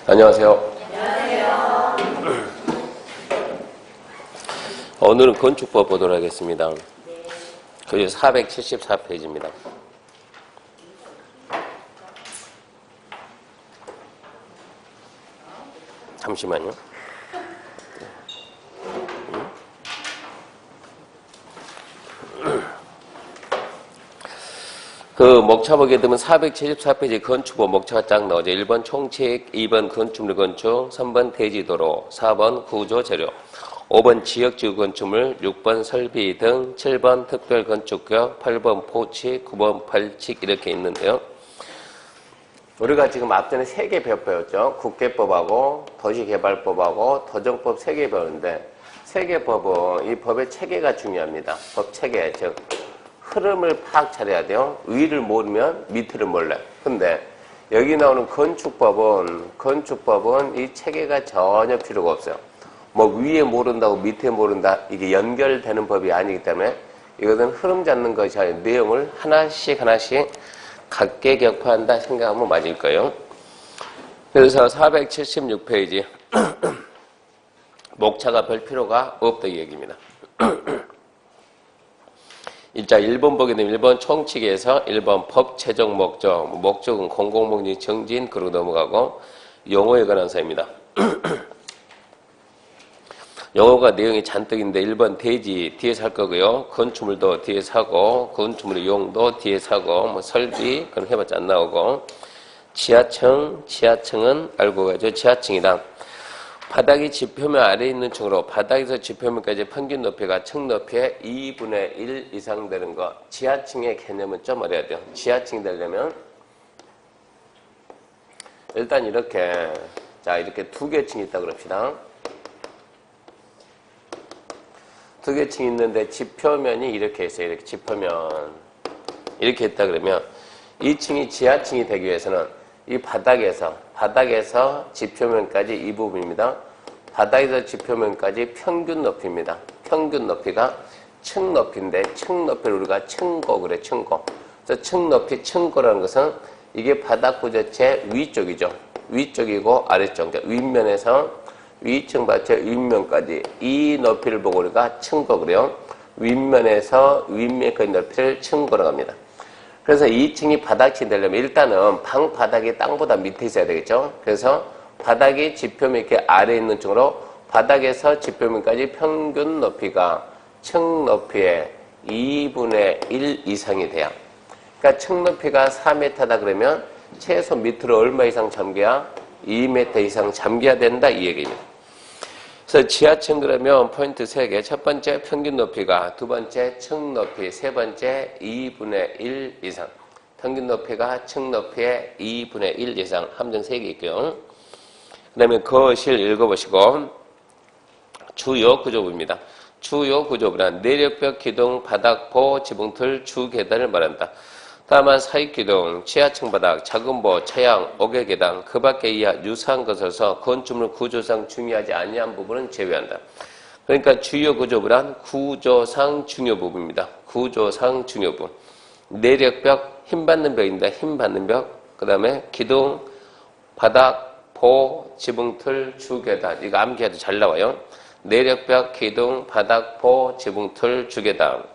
안녕하세요. 오늘은 건축법 보도록 하겠습니다. 그리고 474페이지입니다. 잠시만요. 그 목차 보게 되면 474페이지 건축법 목차가 쫙 나오죠. 1번 총칙, 2번 건축물 건축, 3번 대지도로, 4번 구조재료, 5번 지역지구 건축물, 6번 설비 등, 7번 특별건축구역, 8번 포치, 9번 벌칙 이렇게 있는데요. 우리가 지금 앞전에 3개 배웠죠. 국계법하고 도시개발법하고 도정법 3개 배웠는데 3개 법은 이 법의 체계가 중요합니다. 법 체계, 즉 흐름을 파악 잘해야 돼요. 위를 모르면 밑을 몰라요. 근데 여기 나오는 건축법은 이 체계가 전혀 필요가 없어요. 뭐 위에 모른다고 밑에 모른다 이게 연결되는 법이 아니기 때문에 이것은 흐름 잡는 것이 아니라 내용을 하나씩 각계격파한다 생각하면 맞을 거예요. 그래서 476페이지 목차가 별 필요가 없다 이 얘기입니다. 자, 1번 보게 되면 1번 총칙에서 1번 법 최종 목적, 목적은 공공목적 정진 그러고 넘어가고 용어에 관한 사입니다. 용어가 내용이 잔뜩인데 1번 대지 뒤에 살 거고요. 건축물도 뒤에 사고 건축물의 용도 뒤에 사고 뭐 설비 그건 해봤자 안 나오고 지하층은 알고 가죠. 지하층이다. 바닥이 지표면 아래에 있는 층으로 바닥에서 지표면까지 평균 높이가 층 높이의 2분의 1 이상 되는 것. 지하층의 개념은 좀 어려야 돼요. 지하층이 되려면 일단 이렇게 이렇게 2개 층이 있다 그럽시다. 2개 층이 있는데 지표면이 이렇게 있어요. 이렇게 지표면 이렇게 있다 그러면 이 층이 지하층이 되기 위해서는 이 바닥에서 지표면까지 이 부분입니다. 바닥에서 지표면까지 평균 높이입니다. 평균 높이가 층 높이인데 층 높이를 우리가 층고 그래 층고. 그래서 층 높이 층고라는 것은 이게 바닥 구조체 위쪽이죠. 위쪽이고 아래쪽. 그러니까 윗면에서 위층 받쳐 윗면까지 이 높이를 보고 우리가 층고 그래요. 윗면에서 윗면까지 높이를 층고라고 합니다. 그래서 2층이 바닥층이 되려면 일단은 방 바닥이 땅보다 밑에 있어야 되겠죠. 그래서 바닥이 지표면 이렇게 아래에 있는 층으로 바닥에서 지표면까지 평균 높이가 층 높이의 2분의 1 이상이 돼요. 그러니까 층 높이가 4m다 그러면 최소 밑으로 얼마 이상 잠겨야 2m 이상 잠겨야 된다 이 얘기입니다. 그래서 지하층 그러면 포인트 3개. 첫 번째 평균 높이가, 두 번째 층 높이, 세 번째 2분의 1 이상. 평균 높이가 층 높이의 2분의 1 이상. 함정 3개 있고요. 그 다음에 거실 읽어보시고 주요 구조부입니다. 주요 구조부란 내력벽, 기둥, 바닥보, 지붕틀, 주계단을 말한다. 다만 사익기둥, 지하층 바닥, 작은보, 차양, 옥외계단, 그 밖에 이하 유사한 것에서 건축물 구조상 중요하지 아니한 부분은 제외한다. 그러니까 주요 구조부란 구조상 중요 부분입니다. 구조상 중요 부분. 내력벽, 힘받는 벽입니다. 힘받는 벽. 그 다음에 기둥, 바닥, 보, 지붕틀, 주계단. 이거 암기해도 잘 나와요. 내력벽, 기둥, 바닥, 보, 지붕틀, 주계단.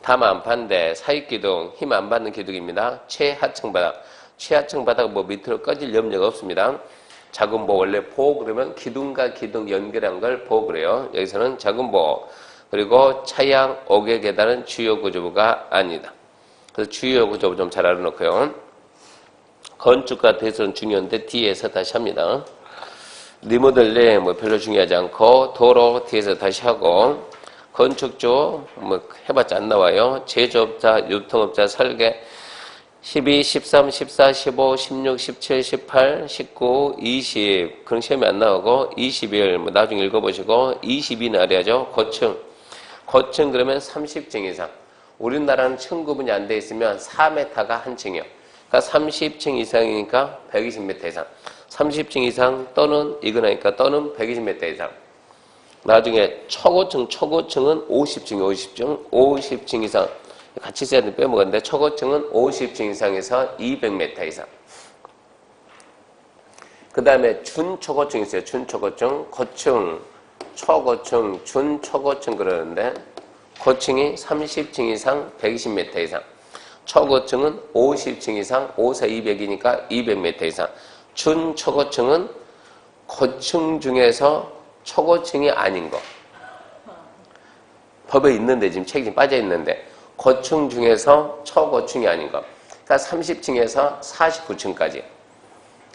다만 반대 사익기둥 힘 안 받는 기둥입니다. 최하층 바닥 최하층 바닥 뭐 밑으로 꺼질 염려가 없습니다. 작은 보 원래 보 그러면 기둥과 기둥 연결한 걸 보 그래요. 여기서는 작은 보 그리고 차양 옥외 계단은 주요 구조부가 아니다. 그래서 주요 구조부 좀 잘 알아놓고요. 건축과 대설은 중요한데 뒤에서 다시 합니다. 리모델링 뭐 별로 중요하지 않고 도로 뒤에서 다시 하고 건축주 뭐 해봤자 안 나와요. 제조업자, 유통업자, 설계 12, 13, 14, 15, 16, 17, 18, 19, 20 그런 시험이 안 나오고 21 뭐 나중에 읽어보시고 22는 알아야죠. 고층 그러면 30층 이상. 우리나라는 층 구분이 안 돼 있으면 4m가 한 층이요. 그러니까 30층 이상이니까 120m 이상. 30층 이상 또는 이건 하니까 또는 120m 이상. 나중에 초고층은 50층 이상 같이 써야 되는데 빼먹었는데 초고층은 50층 이상에서 200m 이상. 그 다음에 준초고층 있어요. 준초고층, 고층, 초고층, 준초고층 그러는데 고층이 30층 이상 120m 이상, 초고층은 50층 이상 5사 200이니까 200m 이상, 준초고층은 고층 중에서 초고층이 아닌 거. 법에 있는데 지금 책이 빠져 있는데 고층 중에서 초고층이 아닌 거. 그러니까 30층에서 49층까지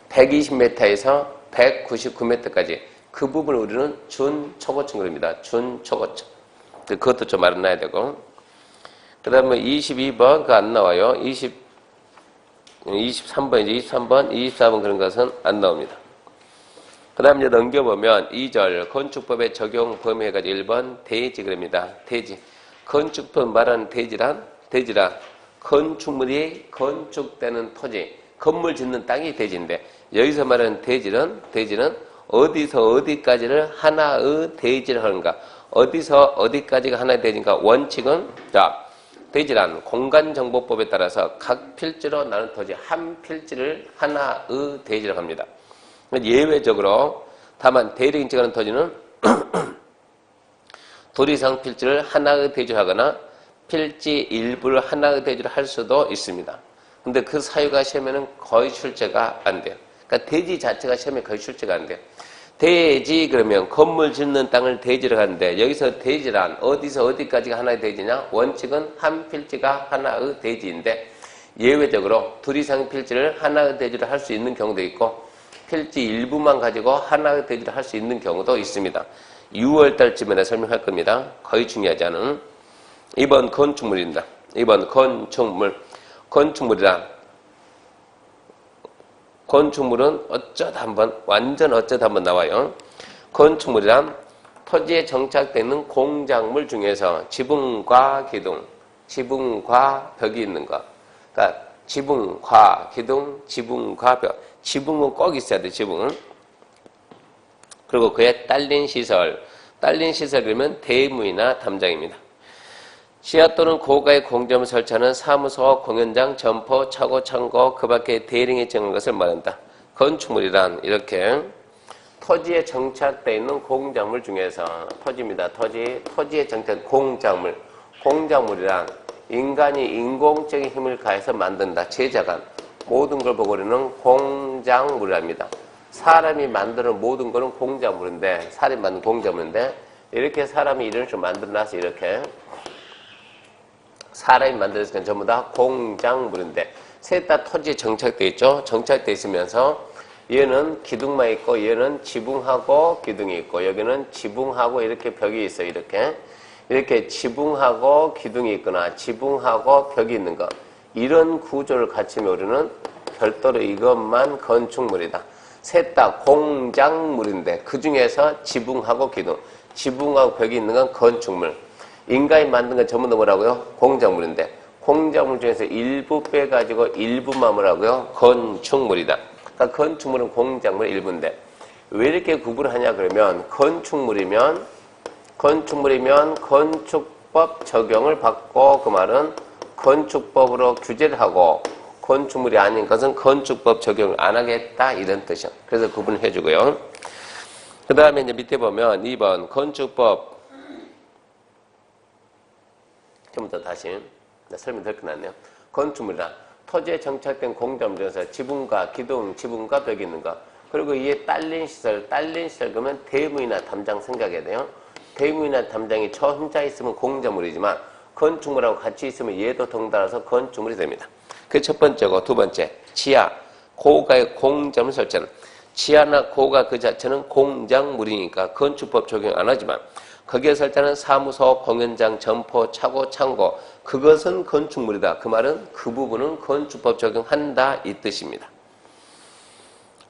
120m에서 199m까지 그 부분을 우리는 준초고층 그럽니다. 준초고층. 그것도 좀 알아놔야 되고. 그 다음에 22번 그거 안 나와요. 23번이죠. 23번, 24번 그런 것은 안 나옵니다. 그 다음 이제 넘겨보면 2절 건축법의 적용 범위 해가지고 1번 대지 그럽니다. 대지. 건축법 말하는 대지란 건축물이 건축되는 토지, 건물 짓는 땅이 대지인데 여기서 말하는 대지는 어디서 어디까지를 하나의 대지를 하는가. 어디서 어디까지가 하나의 대지인가. 원칙은 자 대지란 공간정보법에 따라서 각 필지로 나눈 토지 한 필지를 하나의 대지라고 합니다. 예외적으로 다만 대리를 인정하는 토지는 둘 이상 필지를 하나의 대지로 하거나 필지 일부를 하나의 대지로 할 수도 있습니다. 근데 그 사유가 시험에는 거의 출제가 안 돼요. 그러니까 대지 자체가 시험에 거의 출제가 안 돼요. 대지 그러면 건물 짓는 땅을 대지로 하는데 여기서 대지란 어디서 어디까지가 하나의 대지냐? 원칙은 한 필지가 하나의 대지인데 예외적으로 둘 이상 필지를 하나의 대지로 할 수 있는 경우도 있고 필지 일부만 가지고 하나의 대지를 할 수 있는 경우도 있습니다. 6월 달쯤에 설명할 겁니다. 거의 중요하지 않은. 2번 건축물입니다. 2번 건축물. 건축물은 완전 어쩌다 한번 나와요. 건축물이란 토지에 정착되어 있는 공작물 중에서 지붕과 기둥, 지붕과 벽이 있는 것. 그러니까 지붕과 기둥, 지붕과 벽. 지붕은 꼭 있어야 돼, 지붕은. 그리고 그에 딸린 시설. 딸린 시설 그러면 대무이나 담장입니다. 지하 또는 고가의 공점을 설치하는 사무소, 공연장, 점포, 차고, 창고, 그 밖에 대ring이 정한 것을 말한다. 건축물이란 이렇게 토지에 정착되어 있는 공작물 중에서 토지입니다. 토지에 정착된 공작물. 공작물이란 인간이 인공적인 힘을 가해서 만든다. 제작한 모든 걸 보고 우리는 공작물이랍니다. 사람이 만드는 모든 거는 공작물인데, 사람이 만든 공작물인데, 이렇게 사람이 이런 식으로 만들어놔서 이렇게 사람이 만들었으니까 전부 다 공작물인데, 셋 다 토지에 정착되어 있죠? 정착되어 있으면서, 얘는 기둥만 있고, 얘는 지붕하고 기둥이 있고, 여기는 지붕하고 이렇게 벽이 있어요, 이렇게 지붕하고 기둥이 있거나, 지붕하고 벽이 있는 것. 이런 구조를 갖추면 우리는 별도로 이것만 건축물이다. 셋 다 공작물인데 그 중에서 지붕하고 기둥, 지붕하고 벽이 있는 건 건축물. 인간이 만든 건 전부 뭐라고요? 공작물인데 공작물 중에서 일부 빼가지고 일부만 뭐라고요? 건축물이다. 그러니까 건축물은 공작물 일부인데 왜 이렇게 구분을 하냐 그러면 건축물이면 건축법 적용을 받고 그 말은 건축법으로 규제를 하고 건축물이 아닌 것은 건축법 적용을 안 하겠다 이런 뜻이요. 그래서 구분을 해주고요. 그 다음에 이제 밑에 보면 2번 건축법 처음부터 다시 설명 덜 끝났네요. 건축물이란 토지에 정착된 공작물 중에서 지붕과 기둥, 지붕과 벽이 있는 것 그리고 이에 딸린 시설 그러면 대무이나 담장 생각해야 돼요. 대무이나 담장이 저 혼자 있으면 공작물이지만 건축물하고 같이 있으면 얘도 덩달아서 건축물이 됩니다. 그게 첫 번째고 두 번째 지하, 고가의 공작물 설치는 지하나 고가 그 자체는 공작물이니까 건축법 적용 안 하지만 거기에 설치하는 사무소, 공연장, 점포, 차고, 창고 그것은 건축물이다. 그 말은 그 부분은 건축법 적용한다 이 뜻입니다.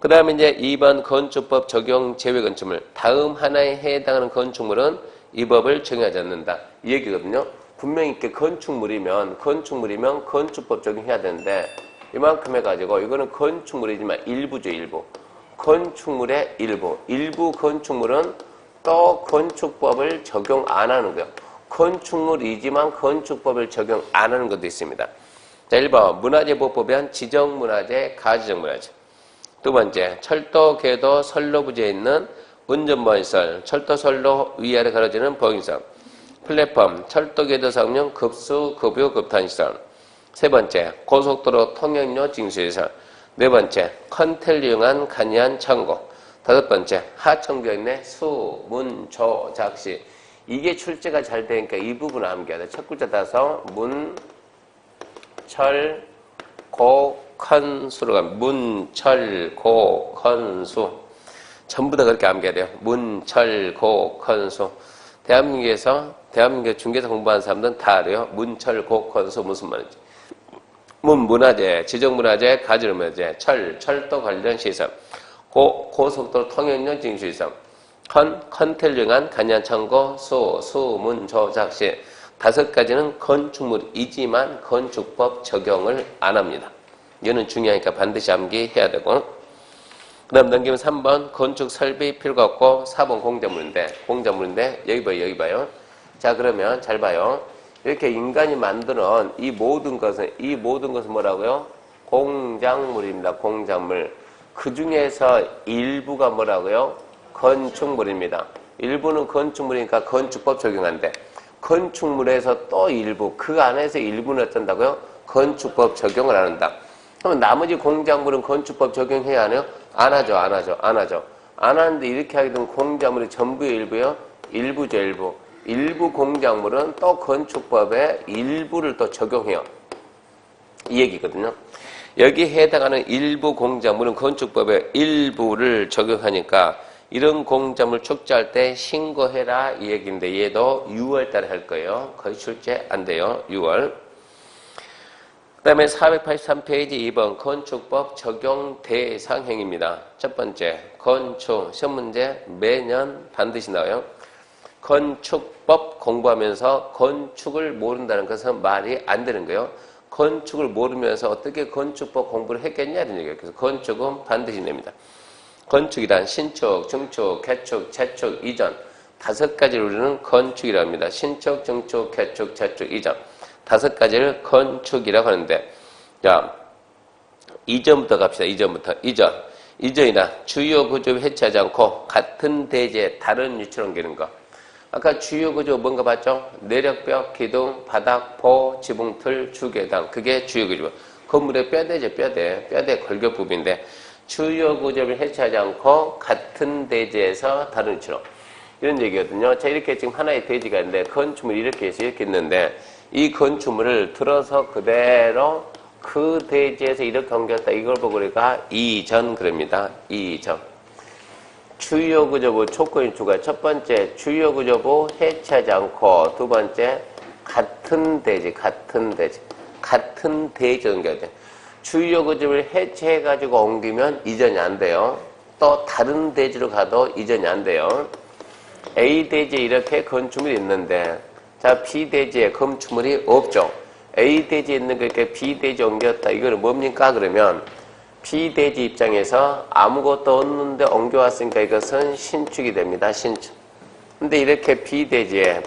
그 다음에 이제 2번 건축법 적용 제외 건축물 다음 하나에 해당하는 건축물은 이 법을 적용하지 않는다 이 얘기거든요. 분명히 이렇게 건축물이면 건축법 적용해야 되는데 이만큼 해가지고 이거는 건축물이지만 일부죠. 일부 건축물의 일부 건축물은 또 건축법을 적용 안 하는 거예요. 건축물이지만 건축법을 적용 안 하는 것도 있습니다. 자 1번 문화재보호법에 한 지정문화재, 가지정문화재 두 번째, 철도, 궤도, 선로 부지에 있는 운전보행시설, 철도, 선로 위아래 가로지는 보행시설. 플랫폼, 철도, 궤도 사업용 급수, 급유, 급탄시설. 세 번째, 고속도로 통행료 징수시설. 네 번째, 컨텔리용한 간이한 창고. 다섯 번째, 하청구에 있는 수, 문, 조, 작시. 이게 출제가 잘 되니까 이 부분을 암기해야 돼. 첫 글자 따서 문, 철, 고, 컨, 수로 가면 문, 철, 고, 컨, 수. 전부 다 그렇게 암기해야 돼요. 문, 철, 고, 컨, 수. 대한민국 중개사 공부하는 사람들은 다 알아요. 문, 철, 고, 컨, 수 무슨 말인지. 문, 문화재, 지정문화재, 가지문화재, 철도 관련 시설. 고속도로 통행료 징수시설. 컨텔링한 간이한창고, 수, 문, 조, 작시. 다섯 가지는 건축물이지만 건축법 적용을 안 합니다. 이거는 중요하니까 반드시 암기해야 되고. 그 다음 넘기면 3번 건축 설비 필요가 없고 4번 공작물인데 여기 봐요. 자, 그러면 잘 봐요. 이렇게 인간이 만드는 이 모든 것은 뭐라고요? 공작물입니다. 공작물. 그 중에서 일부가 뭐라고요? 건축물입니다. 일부는 건축물이니까 건축법 적용한대. 건축물에서 또 일부, 그 안에서 일부는 어쩐다고요? 건축법 적용을 안 한다. 그러면 나머지 공작물은 건축법 적용해야 하나요? 안 하죠. 안 하는데 이렇게 하게 되면 공작물이 전부의 일부요? 일부죠, 일부. 일부 공작물은 또 건축법의 일부를 또 적용해요. 이 얘기거든요. 여기에 해당하는 일부 공작물은 건축법의 일부를 적용하니까 이런 공작물 축제할 때 신고해라 이 얘기인데 얘도 6월 달에 할 거예요. 거의 출제 안 돼요. 6월. 그 다음에 483페이지 2번 건축법 적용 대상행입니다. 첫 번째 건축 시험 문제 매년 반드시 나와요. 건축법 공부하면서 건축을 모른다는 것은 말이 안 되는 거예요. 건축을 모르면서 어떻게 건축법 공부를 했겠냐 이런 얘기예요. 그래서 건축은 반드시 냅니다. 건축이란 신축, 증축, 개축, 재축, 이전 다섯 가지를 우리는 건축이라고 합니다. 신축, 증축, 개축, 재축, 이전 다섯 가지를 건축이라고 하는데 자, 이전부터 갑시다. 이전이나 주요 구조를 해체하지 않고 같은 대지에 다른 위치로 옮기는 거. 아까 주요 구조 뭔가 봤죠? 내력벽, 기둥, 바닥, 포, 지붕, 틀, 주계당. 그게 주요 구조. 건물의 뼈대죠, 뼈대 골격 부분인데 주요 구조를 해체하지 않고 같은 대지에서 다른 위치로. 이런 얘기거든요. 자, 이렇게 지금 하나의 대지가 있는데 건축물이 이렇게 해서 이렇게 있는데 이 건축물을 들어서 그대로 그 대지에서 이렇게 옮겼다. 이걸 보고 우리가 이전 그럽니다. 이전. 주요 구조부 조건이 두 가지. 첫 번째 주요 구조부 해체하지 않고 두 번째 같은 대지 옮겨야 돼. 주요 구조를 해체해가지고 옮기면 이전이 안 돼요. 또 다른 대지로 가도 이전이 안 돼요. A 대지에 이렇게 건축물이 있는데 자, B 대지에 건축물이 없죠. A 대지에 있는 거 이렇게 B 대지에 옮겼다. 이거는 뭡니까? 그러면 B 대지 입장에서 아무것도 없는데 옮겨왔으니까 이것은 신축이 됩니다. 신축. 근데 이렇게 B 대지에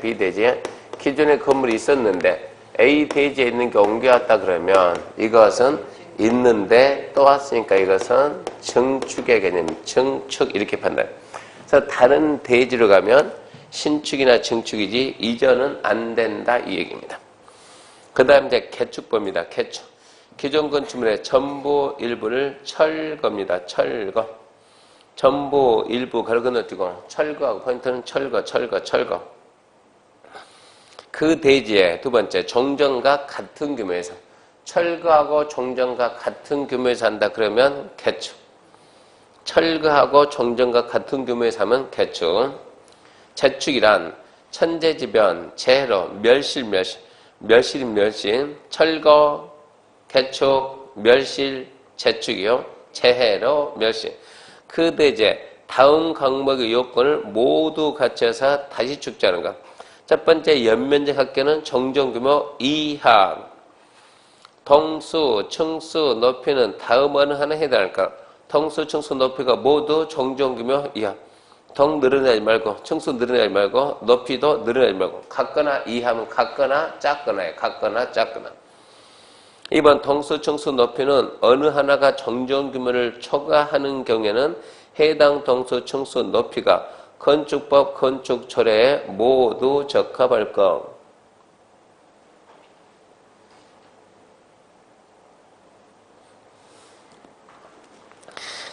기존에 건물이 있었는데 A 대지에 있는 게 옮겨왔다 그러면 이것은 있는데 또 왔으니까 이것은 증축의 개념, 증축 이렇게 판단해요. 그래서 다른 대지로 가면 신축이나 증축이지 이전은 안 된다 이 얘기입니다. 그 다음 이제 개축법입니다. 개축. 기존 건축물의 전부 일부를 철거입니다. 철거. 전부 일부 가로 건너뛰고 철거하고 포인트는 철거. 그 대지에 두 번째 종전과 같은 규모에서 철거하고 종전과 같은 규모에서 한다 그러면 개축. 철거하고 종전과 같은 규모에서 하면 개축. 재축이란 천재지변, 재해로, 멸실, 철거, 개축, 멸실, 재축이요. 재해로, 멸실. 그 대지에 다음 항목의 요건을 모두 갖춰서 다시 축제하는 것. 첫 번째 연면적 합계는 정정규모 이하. 동수, 층수, 높이는 다음 어느 하나 해당할까? 동수, 층수, 높이가 모두 정정규모 이하. 동 늘어나지 말고, 층수 늘어나지 말고, 높이도 늘어나지 말고, 같거나 이하면 같거나 작거나예요. 같거나 작거나. 2번 동수, 층수, 높이는 어느 하나가 정정 규모를 초과하는 경우에는 해당 동수, 층수, 높이가 건축법, 건축초래에 모두 적합할 것.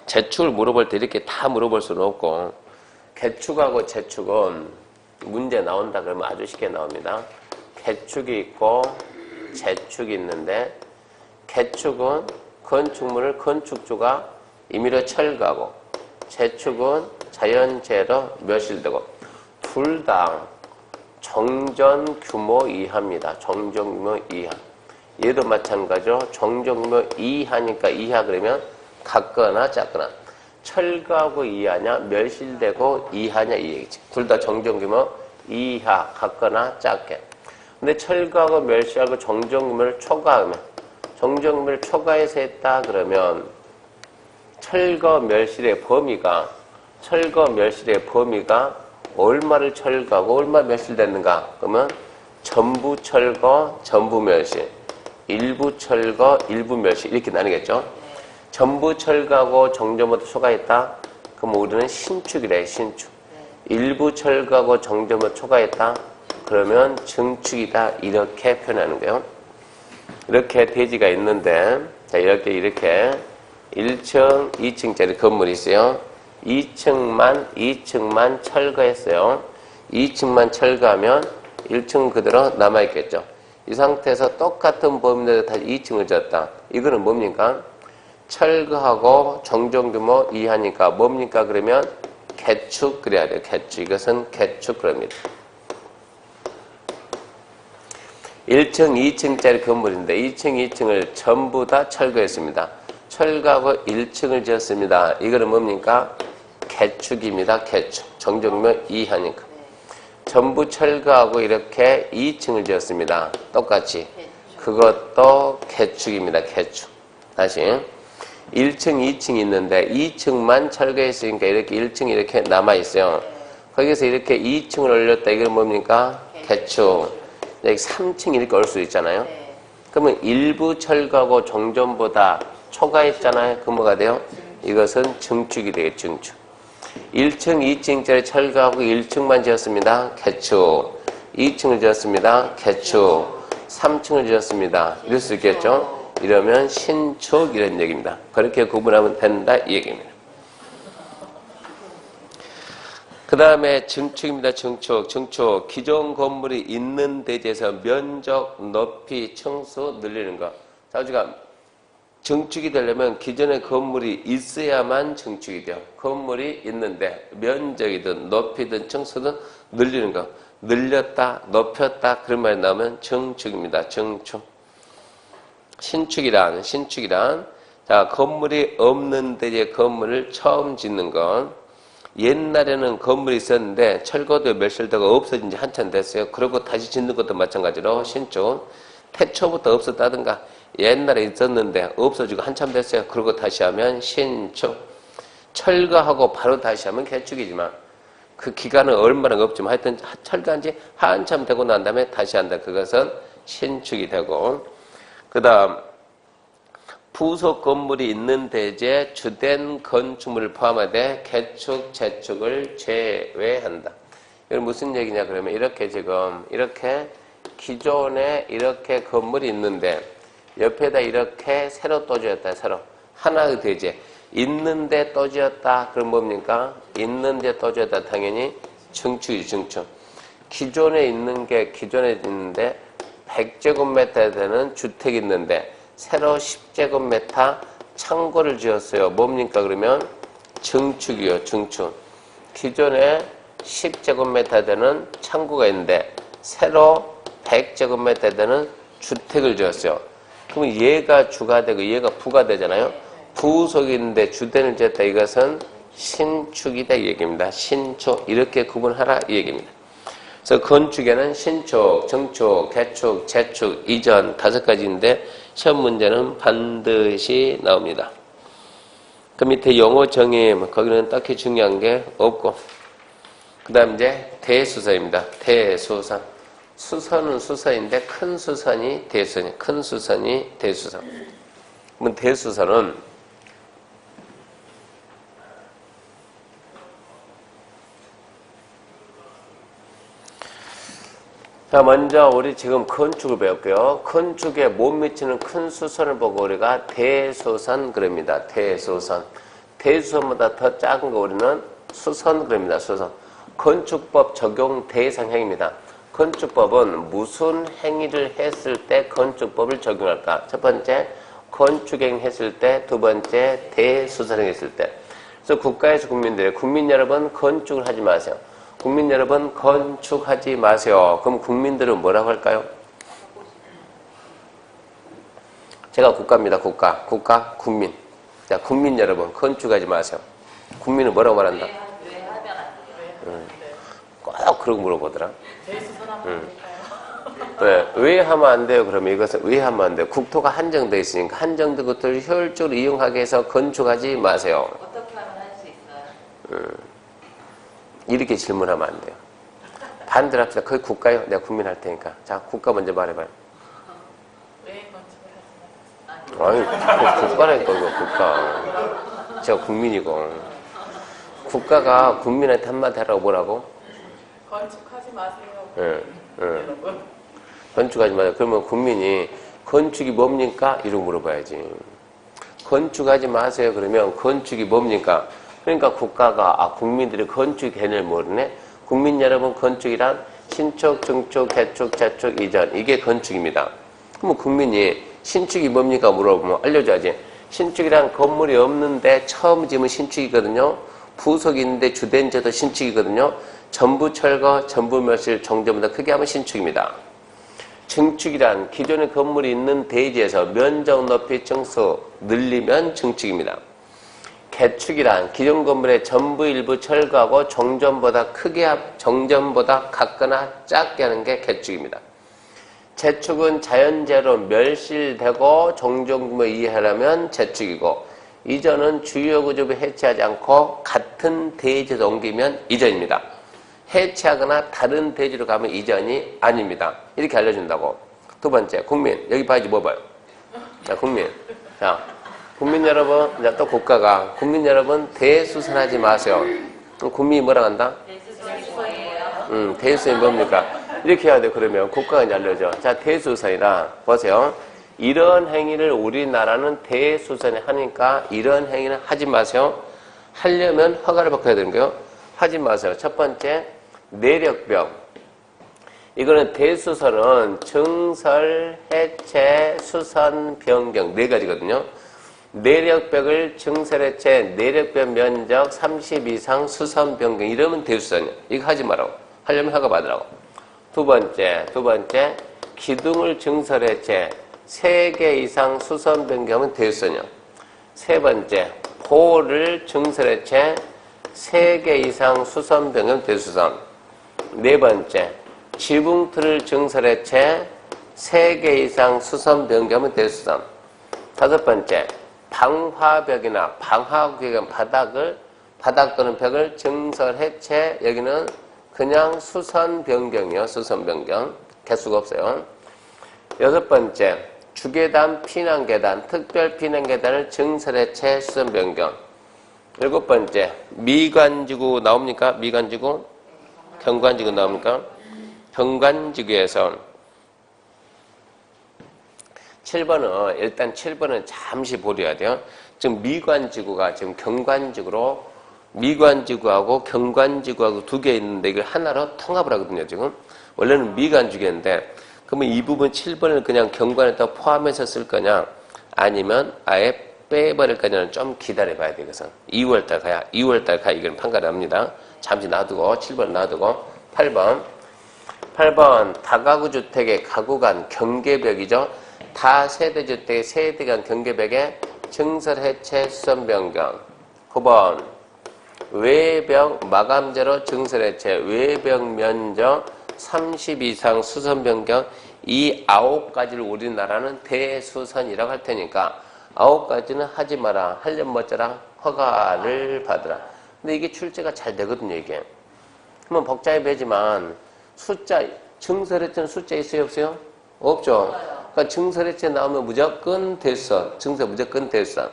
재축을 물어볼 때 이렇게 다 물어볼 수는 없고, 개축하고 재축은 문제 나온다 그러면 아주 쉽게 나옵니다. 개축이 있고 재축이 있는데, 개축은 건축물을 건축주가 임의로 철거하고, 재축은 자연재해로 멸실되고, 둘 다 정전 규모 이하입니다. 정전 규모 이하. 얘도 마찬가지로 정전 규모 이하니까 이하 그러면 같거나 작거나, 철거하고 이하냐 멸실되고 이하냐 이 얘기지. 둘 다 정전 규모 이하, 같거나 작게. 근데 철거하고 멸실하고 정전 규모를 초과하면, 정전 규모를 초과해서 했다 그러면 철거 멸실의 범위가 얼마를 철거하고 얼마 멸실됐는가? 그러면 전부 철거, 전부 멸실, 일부 철거, 일부 멸실 이렇게 나뉘겠죠. 전부 철거하고 정전부터 초과했다? 그럼 우리는 신축이래, 신축. 일부 철거하고 정전부터 초과했다? 그러면 증축이다. 이렇게 표현하는 거예요. 이렇게 대지가 있는데, 자, 이렇게 1층, 2층짜리 건물이 있어요. 2층만 철거했어요. 2층만 철거하면 1층 그대로 남아있겠죠. 이 상태에서 똑같은 범위내에서 다시 2층을 지었다. 이거는 뭡니까? 철거하고 정전규모 이하니까 뭡니까? 그러면 개축 그래야 돼요. 개축. 이것은 개축 그럽니다. 1층, 2층짜리 건물인데 2층, 2층을 전부 다 철거했습니다. 철거하고 1층을 지었습니다. 이거는 뭡니까? 개축입니다. 개축. 정전규모 이하니까. 전부 철거하고 이렇게 2층을 지었습니다. 똑같이. 그것도 개축입니다. 개축. 다시 1층, 2층이 있는데 2층만 철거했으니까 이렇게 1층이 이렇게 남아있어요. 거기서 이렇게 2층을 올렸다. 이건 뭡니까? 개축. 여기 3층 이렇게 올 수 있잖아요. 그러면 일부 철거하고 정전보다 초과했잖아요. 그 뭐가 돼요? 이것은 증축이 되겠죠. 증축. 1층, 2층짜리 철거하고 1층만 지었습니다. 개축. 2층을 지었습니다. 개축. 3층을 지었습니다. 이럴 수 있겠죠? 이러면 신축 이런 얘기입니다. 그렇게 구분하면 된다 이 얘기입니다. 그 다음에 증축입니다. 증축. 기존 건물이 있는 대지에서 면적, 높이, 층수 늘리는 것. 자, 우리가 증축이 되려면 기존의 건물이 있어야만 증축이 돼요. 건물이 있는데 면적이든 높이든 층수든 늘리는 것. 늘렸다, 높였다 그런 말이 나오면 증축입니다. 증축. 신축이란 자, 건물이 없는 대지의 건물을 처음 짓는 것. 옛날에는 건물이 있었는데 철거도 멸실되고 없어진 지 한참 됐어요. 그리고 다시 짓는 것도 마찬가지로 신축. 태초부터 없었다든가 옛날에 있었는데 없어지고 한참 됐어요. 그리고 다시 하면 신축. 철거하고 바로 다시 하면 개축이지만 그 기간은 얼마나 없지만 하여튼 철거한 지 한참 되고 난 다음에 다시 한다. 그것은 신축이 되고, 그 다음 부속 건물이 있는 대지에 주된 건축물을 포함하되 개축, 재축을 제외한다. 이건 무슨 얘기냐 그러면 이렇게 지금 이렇게 기존에 이렇게 건물이 있는데 옆에다 이렇게 새로 또 지었다. 새로 하나의 대지에 있는데 또 지었다. 그럼 뭡니까? 있는데 또 지었다. 당연히 증축이지. 증축. 기존에 있는데 100제곱미터에 되는 주택이 있는데 새로 10제곱미터 창고를 지었어요. 뭡니까? 그러면 증축이요. 증축. 기존에 10제곱미터 되는 창고가 있는데 새로 100제곱미터 되는 주택을 지었어요. 그러면 얘가 주가 되고 얘가 부가 되잖아요. 부속이 있는데 주택을 지었다. 이것은 신축이다 이 얘기입니다. 신축. 이렇게 구분하라 이 얘기입니다. 그래서 건축에는 신축, 증축, 개축, 재축, 이전 5가지인데 시험 문제는 반드시 나옵니다. 그 밑에 용어 정의 거기는 딱히 중요한 게 없고, 그 다음 이제 대수사입니다. 대수사. 수선은 수선인데 큰 수선이 대수선이 큰 수선이 대수선. 그러면 대수선은 자, 먼저 우리 지금 건축을 배웠고요. 건축에 못 미치는 큰 수선을 보고 우리가 대수선 그럽니다. 대수선. 대수선보다 더 작은 거 우리는 수선 그럽니다. 수선. 건축법 적용 대상행위입니다. 건축법은 무슨 행위를 했을 때 건축법을 적용할까? 첫 번째, 건축행 했을 때, 두 번째, 대수선행 했을 때. 그래서 국가에서 국민 여러분 건축을 하지 마세요. 국민 여러분 건축하지 마세요. 그럼 국민들은 뭐라고 할까요? 제가 국가입니다. 국가, 국민. 자, 국민 여러분 건축하지 마세요. 국민은 뭐라고 말한다? 왜 하면 안 돼요? 꼭 그러고 물어보더라. 왜 하면 안 돼요? 그러면 이것은 왜 하면 안 돼요? 국토가 한정되어 있으니까 한정된 것들을 효율적으로 이용하기 위해서 건축하지 마세요. 어떻게 하면 할 수 있어요? 이렇게 질문하면 안 돼요. 반대로 합시다. 거기 국가요? 내가 국민 할 테니까. 자, 국가 먼저 말해봐요. 왜 건축을 하지 마세요? 아니, 국가라니까, 이거 국가. 제가 국민이고. 국가가 국민한테 한마디 하라고 뭐라고? 건축하지 마세요. 여러분. 건축하지 마세요. 그러면 국민이 건축이 뭡니까? 이러고 물어봐야지. 건축하지 마세요. 그러면 건축이 뭡니까? 그러니까 국가가 국민들이 건축 개념을 모르네. 국민 여러분 건축이란 신축, 증축, 개축, 재축, 이전 이게 건축입니다. 그러면 국민이 신축이 뭡니까 물어보면 알려줘야지. 신축이란 건물이 없는데 처음 지으면 신축이거든요. 부속이 있는데 주된 제도 신축이거든요. 전부 철거, 전부 멸실, 정전보다 크게 하면 신축입니다. 증축이란 기존의 건물이 있는 대지에서 면적 높이 증수 늘리면 증축입니다. 개축이란 기존 건물의 전부 일부 철거하고 정전보다 같거나 작게 하는 게 개축입니다. 재축은 자연재해로 멸실되고 정전구조 이해하려면 재축이고 이전은 주요 구조부 해체하지 않고 같은 대지로 옮기면 이전입니다. 해체하거나 다른 대지로 가면 이전이 아닙니다. 이렇게 알려준다고. 두 번째, 국민. 여기 봐야지 뭐 봐요? 자, 국민. 자, 국민 여러분, 이제 또 국가가 국민 여러분 대수선하지 마세요. 그럼 국민이 뭐라 한다? 대수선이에요. 대수선이 뭡니까? 이렇게 해야 돼. 그러면 국가가 이제 알려줘. 자, 대수선이라 보세요. 이런 행위를 우리나라는 대수선에 하니까 이런 행위는 하지 마세요. 하려면 허가를 받아야 되는 거예요. 하지 마세요. 첫 번째, 내력벽. 이거는 대수선은 증설, 해체, 수선, 변경 네 가지거든요. 내력벽을 증설해체, 내력벽 면적 30 이상 수선 변경 이러면 대수선이야. 이거 하지 말라고. 하려면 허가 받으라고. 두 번째, 기둥을 증설해체 3개 이상 수선 변경하면 대수선이야. 세 번째, 포를 증설해체 3개 이상 수선 변경 대수선. 네 번째, 지붕틀을 증설해체 3개 이상 수선 변경하면 대수선. 다섯 번째, 방화벽이나 방화구역은 바닥 또는 벽을 증설, 해체, 여기는 그냥 수선 변경이요. 수선 변경. 개수가 없어요. 여섯 번째, 주계단, 피난계단, 특별 피난계단을 증설, 해체, 수선 변경. 일곱 번째, 미관지구 나옵니까? 미관지구? 경관지구 나옵니까? 경관지구에서 7번은 일단 7번은 잠시 보려야 돼요. 지금 미관지구가 지금 경관지구로 미관지구하고 경관지구하고 두 개 있는데 이걸 하나로 통합을 하거든요. 지금 원래는 미관지구인데 그러면 이 부분 7번을 그냥 경관에다 포함해서 쓸 거냐 아니면 아예 빼버릴 거냐는 좀 기다려 봐야 돼. 이것은 2월달 가야 이건 판가름 합니다. 잠시 놔두고 7번 놔두고 8번 다가구 주택의 가구 간 경계벽이죠. 다세대주택의 세대 간 경계벽의 증설, 해체, 수선 변경. 9번 외벽 마감재로 증설, 해체, 외벽 면적 30 이상 수선 변경. 이 9가지를 우리나라는 대수선이라고 할 테니까 9가지는 하지 마라. 하려면 뭐쩌라? 허가를 받으라. 근데 이게 출제가 잘 되거든요. 이게. 그러면 복잡해 보이지만 숫자 증설해체는 숫자 있어요, 없어요? 없죠. 그러니까 증설해체 나오면 무조건 대수선. 증설 무조건 대수선.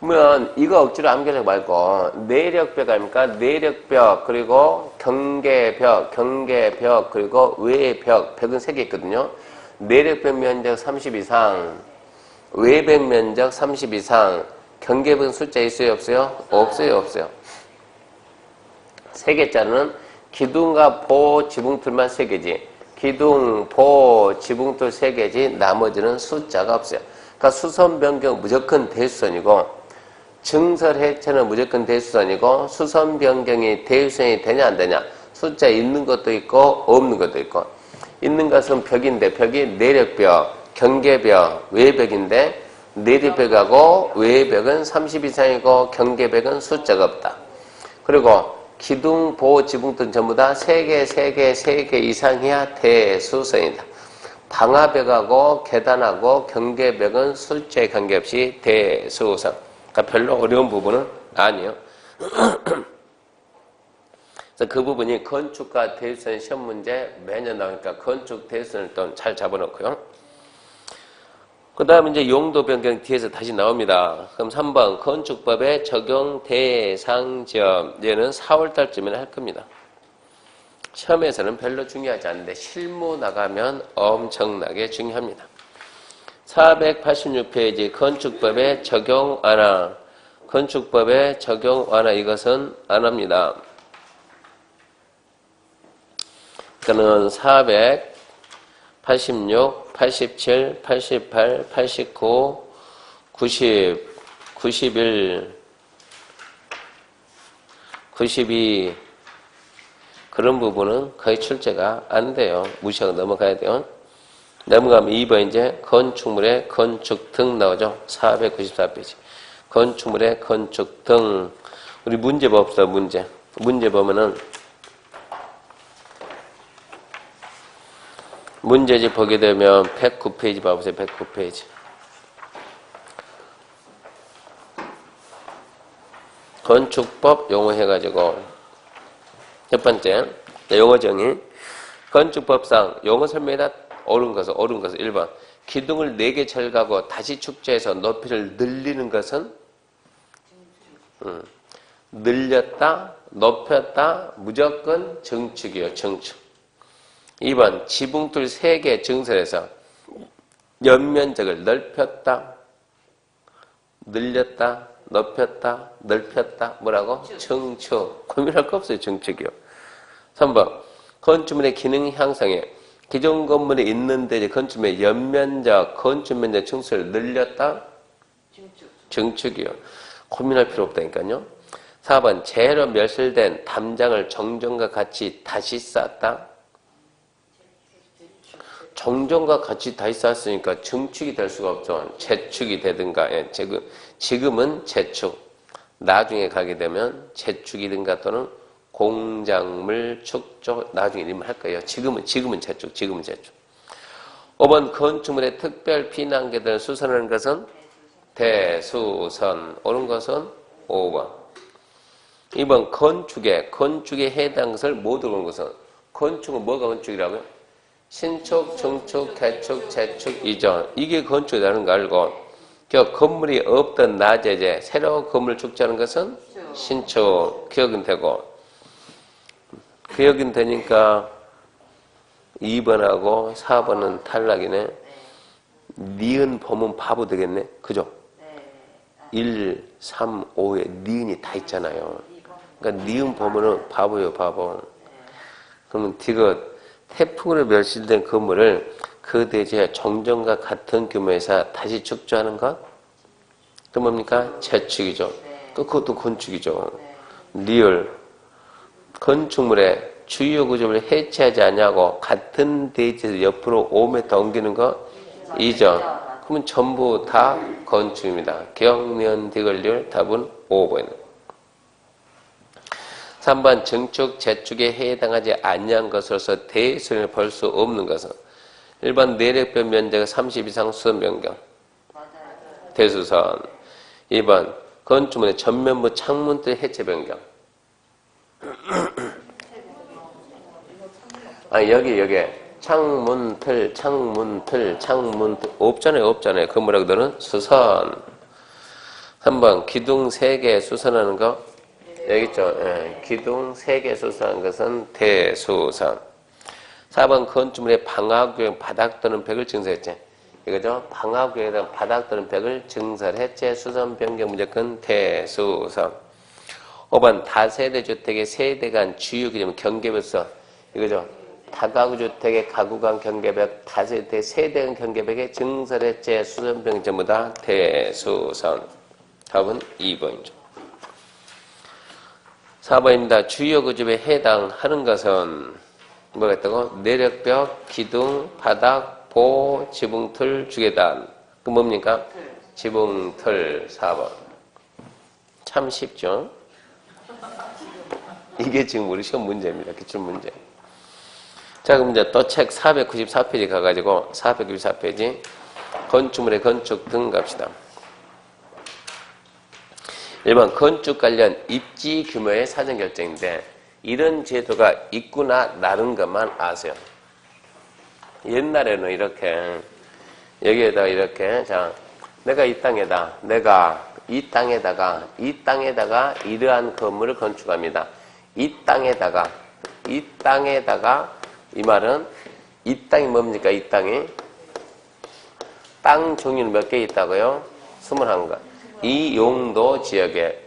그러면 이거 억지로 암기하지 말고 내력벽 아닙니까? 내력벽 그리고 경계벽 그리고 외벽 벽은 3개 있거든요. 내력벽 면적 30 이상 외벽 면적 30 이상 경계벽 숫자 있어요 없어요? 없어요. 3개짜리는 기둥과 보, 지붕틀만 3개지 기둥, 보, 지붕틀 3개지 나머지는 숫자가 없어요. 그러니까 수선 변경 무조건 대수선이고 증설 해체는 무조건 대수선이고 수선 변경이 대수선이 되냐 안 되냐 숫자 있는 것도 있고 없는 것도 있고 있는 것은 벽인데 벽이 내력벽, 경계벽, 외벽인데 내력벽하고 외벽은 30 이상이고 경계벽은 숫자가 없다. 그리고 기둥, 보, 지붕등 전부 다 3개 이상이야 대수선이다. 방화벽하고 계단하고 경계벽은 숫자에 관계없이 대수선. 그러니까 별로 어려운 부분은 아니에요. 그래서 그 부분이 건축과 대수선 시험 문제 매년 나오니까 건축 대수선을 또 잘 잡아놓고요. 그 다음에 이제 용도 변경 뒤에서 다시 나옵니다. 그럼 3번 건축법의 적용 대상 지역 얘는 4월달쯤에 할 겁니다. 시험에서는 별로 중요하지 않은데 실무 나가면 엄청나게 중요합니다. 486페이지 건축법의 적용 완화 건축법의 적용 완화 이것은 안 합니다. 그는 486, 87, 88, 89, 90, 91, 92 그런 부분은 거의 출제가 안 돼요. 무시하고 넘어가야 돼요. 넘어가면 2번 이제 건축물의 건축 등 나오죠. 494페이지. 건축물의 건축 등. 우리 문제 봅시다. 문제 보면은 문제집 보게 되면 109페이지 봐보세요. 109페이지. 건축법 용어 해가지고 첫 번째 용어 정의 건축법상 용어 설명에다 옳은 것은 1번 기둥을 4개 철가고 다시 축제해서 높이를 늘리는 것은 늘렸다 높였다 무조건 증축이요. 증축. 2번 지붕틀 3개 증설해서 연면적을 넓혔다 늘렸다 높였다 넓혔다 뭐라고? 증축. 고민할 거 없어요. 증축이요. 3번 건축물의 기능 향상에 기존 건물에 있는데 이제 건축물의 연면적 건축면적 증설을 늘렸다 증축이요. 고민할 필요 없다니까요. 4번 재로 멸실된 담장을 정전과 같이 다시 쌓았다. 정전과 같이 다시 쌓았으니까 증축이 될 수가 없죠. 재축이 되든가. 예, 지금은 재축. 나중에 가게 되면 재축이든가 또는 공작물 축조 나중에 이름을 할 거예요. 지금은 재축. 5번 건축물의 특별 피난계들을 수선하는 것은 대수선. 옳은 것은 5번. 2번 건축에 해당 것을 모두 본 것은 건축은 뭐가 건축이라고요? 신축, 증축, 개축, 재축, 이전. 이게 건축이라는 거 알고 건물이 없던 낮에 새로 건물을 축제하는 것은 신축. 기억은 되고 기억은 되니까 2번하고 4번은 탈락이네. 니은 보면 바보 되겠네. 그죠? 1, 3, 5에 니은이 다 있잖아요. 그러니까 니은 보면은 바보예요. 바보. 그러면 디귿 태풍으로 멸실된 건물을 그 대지에 정전과 같은 규모에서 다시 축조하는 것? 그 뭡니까? 재축이죠. 그것도 건축이죠. 리얼 건축물의 주요 구조를 해체하지 않냐고 같은 대지에서 옆으로 5m 옮기는 거? 이전. 그러면 전부 다 건축입니다. 경면 디귿률 답은 5번입니다. 3번 증축, 재축에 해당하지 아니한 것으로서 대수선을 볼 수 없는 것은 1번 내력변 면적 30 이상 수선 변경 대수선. 2번 건축물의 전면부 창문들 해체 변경 아니, 여기. 창문틀. 없잖아요. 건물하고들은 수선. 한번 기둥 3개 수선하는 거. 여기 있죠. 예, 기둥 3개 수선하는 것은 대수선. 4번 건축물의 방화구역 바닥 또는 벽을 증설했지. 이거죠. 방화구역에다 바닥 또는 벽을 증설했지. 수선 변경 무조건 대수선. 5번 다세대 주택의 세대 간 주요 기준 경계벽선. 이거죠. 다가구 주택의 가구 간 경계벽, 다세대 세대 간 경계벽에 증설했지. 수선 변경 전부 다 대수선. 답은 2번이죠. 4번입니다. 주요 구조에 해당하는 것은 뭐가 있다고? 내력벽, 기둥, 바닥, 보, 지붕틀, 주계단. 그 뭡니까? 지붕틀. 4번. 참 쉽죠? 이게 지금 우리 시험 문제입니다. 기출문제. 자, 그럼 이제 또 책 494페이지 가가지고 494페이지 건축물의 건축 등 갑시다. 1번 건축 관련 입지 규모의 사전 결정인데 이런 제도가 있구나 나른 것만 아세요. 옛날에는 이렇게 여기에다가 이렇게 자 내가 이 땅에다가 이러한 건물을 건축합니다. 이 땅에다가 이 말은 이 땅이 뭡니까? 이 땅이 땅 종류는 몇 개 있다고요? 21가. 이 용도 지역에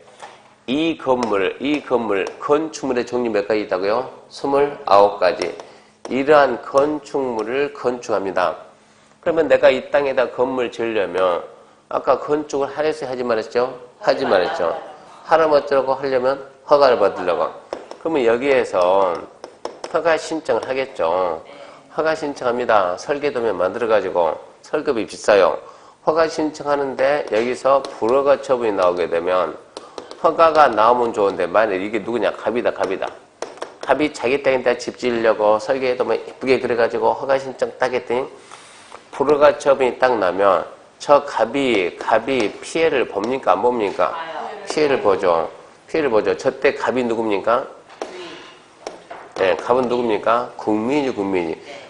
이 건물 건축물의 종류 몇 가지 있다고요? 29가지. 이러한 건축물을 건축합니다. 그러면 내가 이 땅에다 건물 지으려면 아까 건축을 하랬어요? 하지 말았죠? 하지 말았죠. 하라면 어쩌라고 하려면 허가를 받으려고. 그러면 여기에서 허가 신청을 하겠죠. 허가 신청합니다. 설계도면 만들어가지고 설계비 비싸요. 허가 신청하는데 여기서 불허가 처분이 나오게 되면 허가가 나오면 좋은데 만약 이게 누구냐? 갑이다. 갑이 자기 땅에다 집 지으려고 설계도면 예쁘게 그려가지고 허가 신청 딱 했더니 불허가 처분이 딱 나면 저 갑이 피해를 봅니까? 안 봅니까? 피해를 보죠. 저때 갑이 누굽니까? 네, 갑은 누굽니까? 국민이.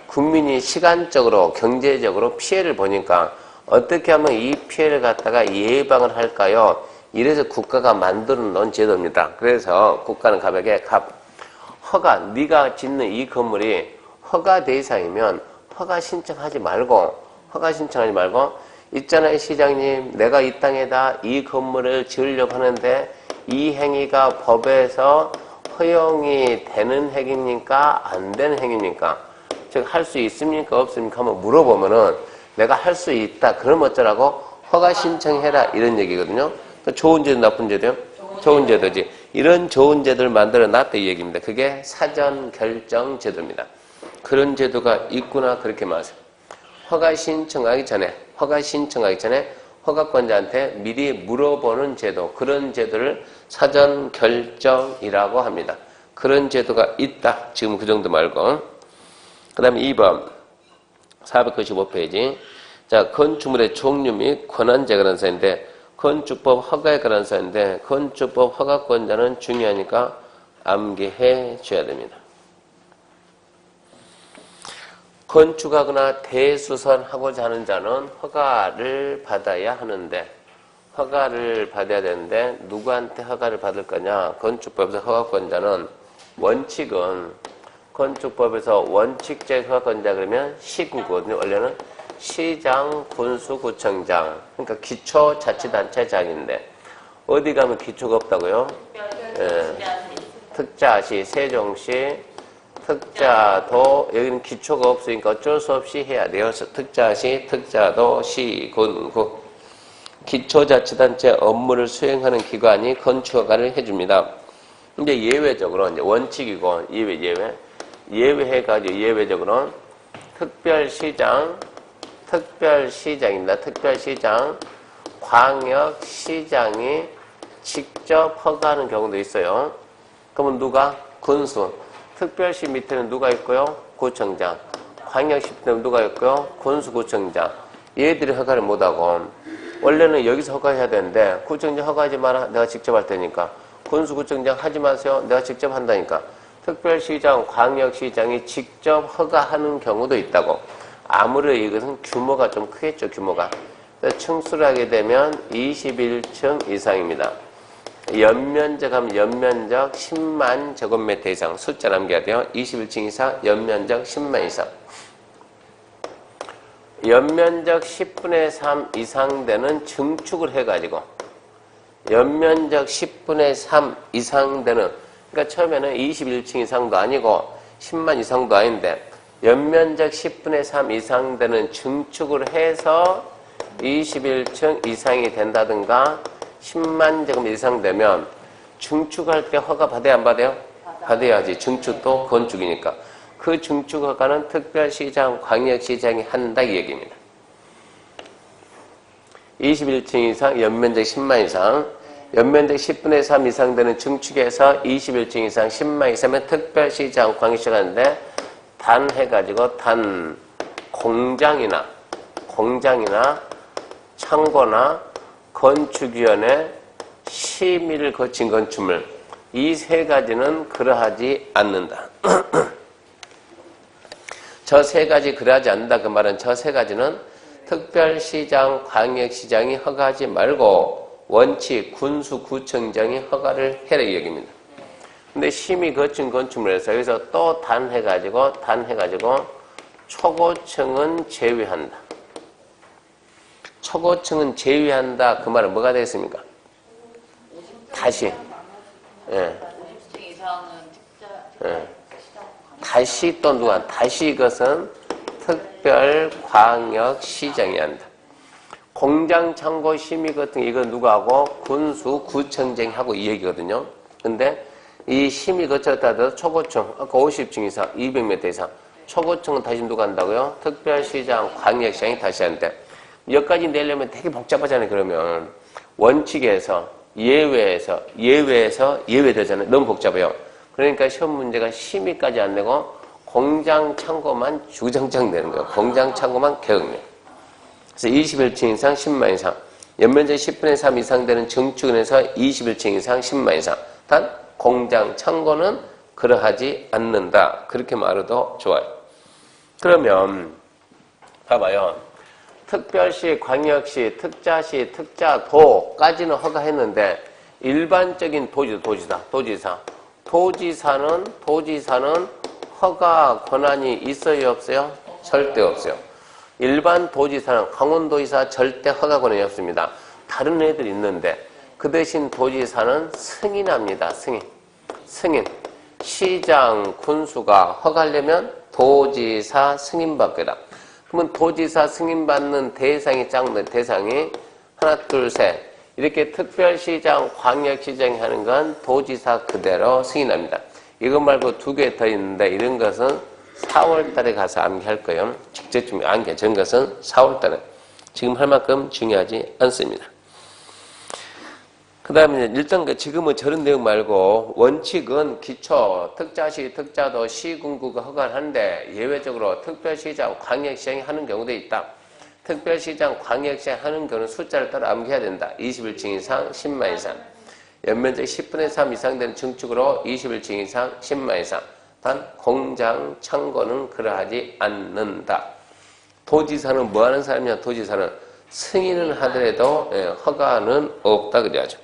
국민이 시간적으로, 경제적으로 피해를 보니까 어떻게 하면 이 피해를 갖다가 예방을 할까요? 이래서 국가가 만들어 놓은 제도입니다. 그래서 국가는 갑에게 허가, 네가 짓는 이 건물이 허가 대상이면 허가 신청하지 말고 있잖아요 시장님, 내가 이 땅에다 이 건물을 지으려고 하는데 이 행위가 법에서 허용이 되는 행위입니까? 안 되는 행위입니까? 즉 할 수 있습니까? 없습니까? 한번 물어보면은 내가 할 수 있다. 그럼 어쩌라고? 허가 신청해라. 이런 얘기거든요. 좋은 제도, 나쁜 제도요? 좋은 제도지. 이런 좋은 제도를 만들어 놨다 이 얘기입니다. 그게 사전 결정 제도입니다. 그런 제도가 있구나 그렇게 말하세요. 허가 신청하기 전에 허가권자한테 미리 물어보는 제도, 그런 제도를 사전 결정이라고 합니다. 그런 제도가 있다. 지금 그 정도 말고. 그 다음에 2번 495페이지. 자, 건축물의 종류 및 권한제 관한 사인데 건축법 허가에 관한 사인데 건축법 허가권자는 중요하니까 암기해 줘야 됩니다. 건축하거나 대수선하고자 하는 자는 허가를 받아야 하는데 허가를 받아야 되는데 누구한테 허가를 받을 거냐? 건축법에서 허가권자는 원칙은 건축법에서 원칙적 허가권자 그러면 시구거든요. 원래는 시장, 군수, 구청장 그러니까 기초자치단체장인데 어디 가면 기초가 없다고요? 특자시, 세종시 특자도 여기는 기초가 없으니까 어쩔 수 없이 해야 돼요. 특자시, 특자도, 시, 군, 구 기초자치단체 업무를 수행하는 기관이 건축허가를 해줍니다. 근데 예외적으로 이제 원칙이고 예외해가지고 예외적으로 특별시장입니다. 특별시장, 광역시장이 직접 허가하는 경우도 있어요. 그러면 누가? 군수. 특별시 밑에는 누가 있고요? 구청장. 광역시 밑에는 누가 있고요? 군수구청장. 얘들이 허가를 못하고 원래는 여기서 허가해야 되는데 구청장 허가하지 마라. 내가 직접 할 테니까. 군수구청장 하지 마세요. 내가 직접 한다니까. 특별시장, 광역시장이 직접 허가하는 경우도 있다고. 아무래도 이것은 규모가 좀 크겠죠, 규모가. 그래서 층수를 하게 되면 21층 이상입니다. 연면적 하면 연면적 10만 제곱미터 이상. 숫자 남겨야 돼요. 21층 이상, 연면적 10만 이상. 연면적 10분의 3 이상 되는 증축을 해가지고 연면적 10분의 3 이상 되는, 그러니까 처음에는 21층 이상도 아니고 10만 이상도 아닌데 연면적 10분의 3 이상 되는 증축을 해서 21층 이상이 된다든가 10만 제곱 이상 되면 증축할 때 허가 받아야 안 받아요? 받아야지. 증축도 건축이니까. 그 증축 허가는 특별시장, 광역시장이 한다 이 얘기입니다. 21층 이상, 연면적 10만 이상, 연면적 10분의 3 이상 되는 증축에서 21층 이상 10만 이상이면 특별시장, 광역시장 하는데 단 해가지고 단 공장이나 창고나 건축위원회 심의를 거친 건축물 이 세 가지는 그러하지 않는다. 저 세 가지 그러하지 않는다 그 말은 저 세 가지는 특별시장, 광역시장이 허가하지 말고 원칙, 군수, 구청장이 허가를 해라 이 얘기입니다. 근데 심의 거친 건축물에서 여기서 또 단해가지고 초고층은 제외한다. 초고층은 제외한다. 그 말은 뭐가 되겠습니까? 다시. 예. 50층 이상은 특자. 예. 다시 또 누가? 다시 이것은 특별광역시장이 한다. 공장, 창고, 심의 같은 이거 누가 하고? 군수, 구청장이 하고 이 얘기거든요. 근데 이 심의 거쳤다 하더라도 초고층, 아까 50층 이상, 200m 이상. 초고층은 다시 누가 한다고요? 특별시장, 광역시장이 다시 한대. 여기까지 내려면 되게 복잡하잖아요. 그러면 원칙에서 예외에서 예외되잖아요. 너무 복잡해요. 그러니까 시험 문제가 심의까지 안 내고 공장 창고만 주장장 되는 거예요. 공장 창고만 개혁내. 그래서 21층 이상 10만 이상, 연면적 10분의 3 이상 되는 증축은에서 21층 이상 10만 이상. 단 공장 창고는 그러하지 않는다. 그렇게 말해도 좋아요. 그러면 봐봐요. 특별시, 광역시, 특자시, 특자도까지는 허가했는데 일반적인 도지사는 허가 권한이 있어요, 없어요? 절대 없어요. 일반 도지사는 강원도지사 절대 허가 권한이 없습니다. 다른 애들 있는데 그 대신 도지사는 승인합니다. 승인. 시장, 군수가 허가하려면 도지사 승인받거라. 그러면 도지사 승인받는 대상이 대상이 하나, 둘, 셋. 이렇게 특별시장, 광역시장이 하는 건 도지사 그대로 승인합니다. 이것 말고 두 개 더 있는데 이런 것은 4월 달에 가서 암기할 거예요. 직접 암기. 저런 것은 4월 달에. 지금 할 만큼 중요하지 않습니다. 그 다음에 일단 지금은 저런 내용 말고 원칙은 기초, 특자시, 특자도, 시군구가 허가하는데 예외적으로 특별시장, 광역시장이 하는 경우도 있다. 특별시장, 광역시장 하는 경우는 숫자를 따라 암기해야 된다. 21층 이상, 10만 이상. 연면적 10분의 3 이상 되는 증축으로 21층 이상, 10만 이상. 단 공장, 창고는 그러하지 않는다. 도지사는 뭐 하는 사람이냐? 도지사는 승인은 하더라도 허가는 없다 그래야죠.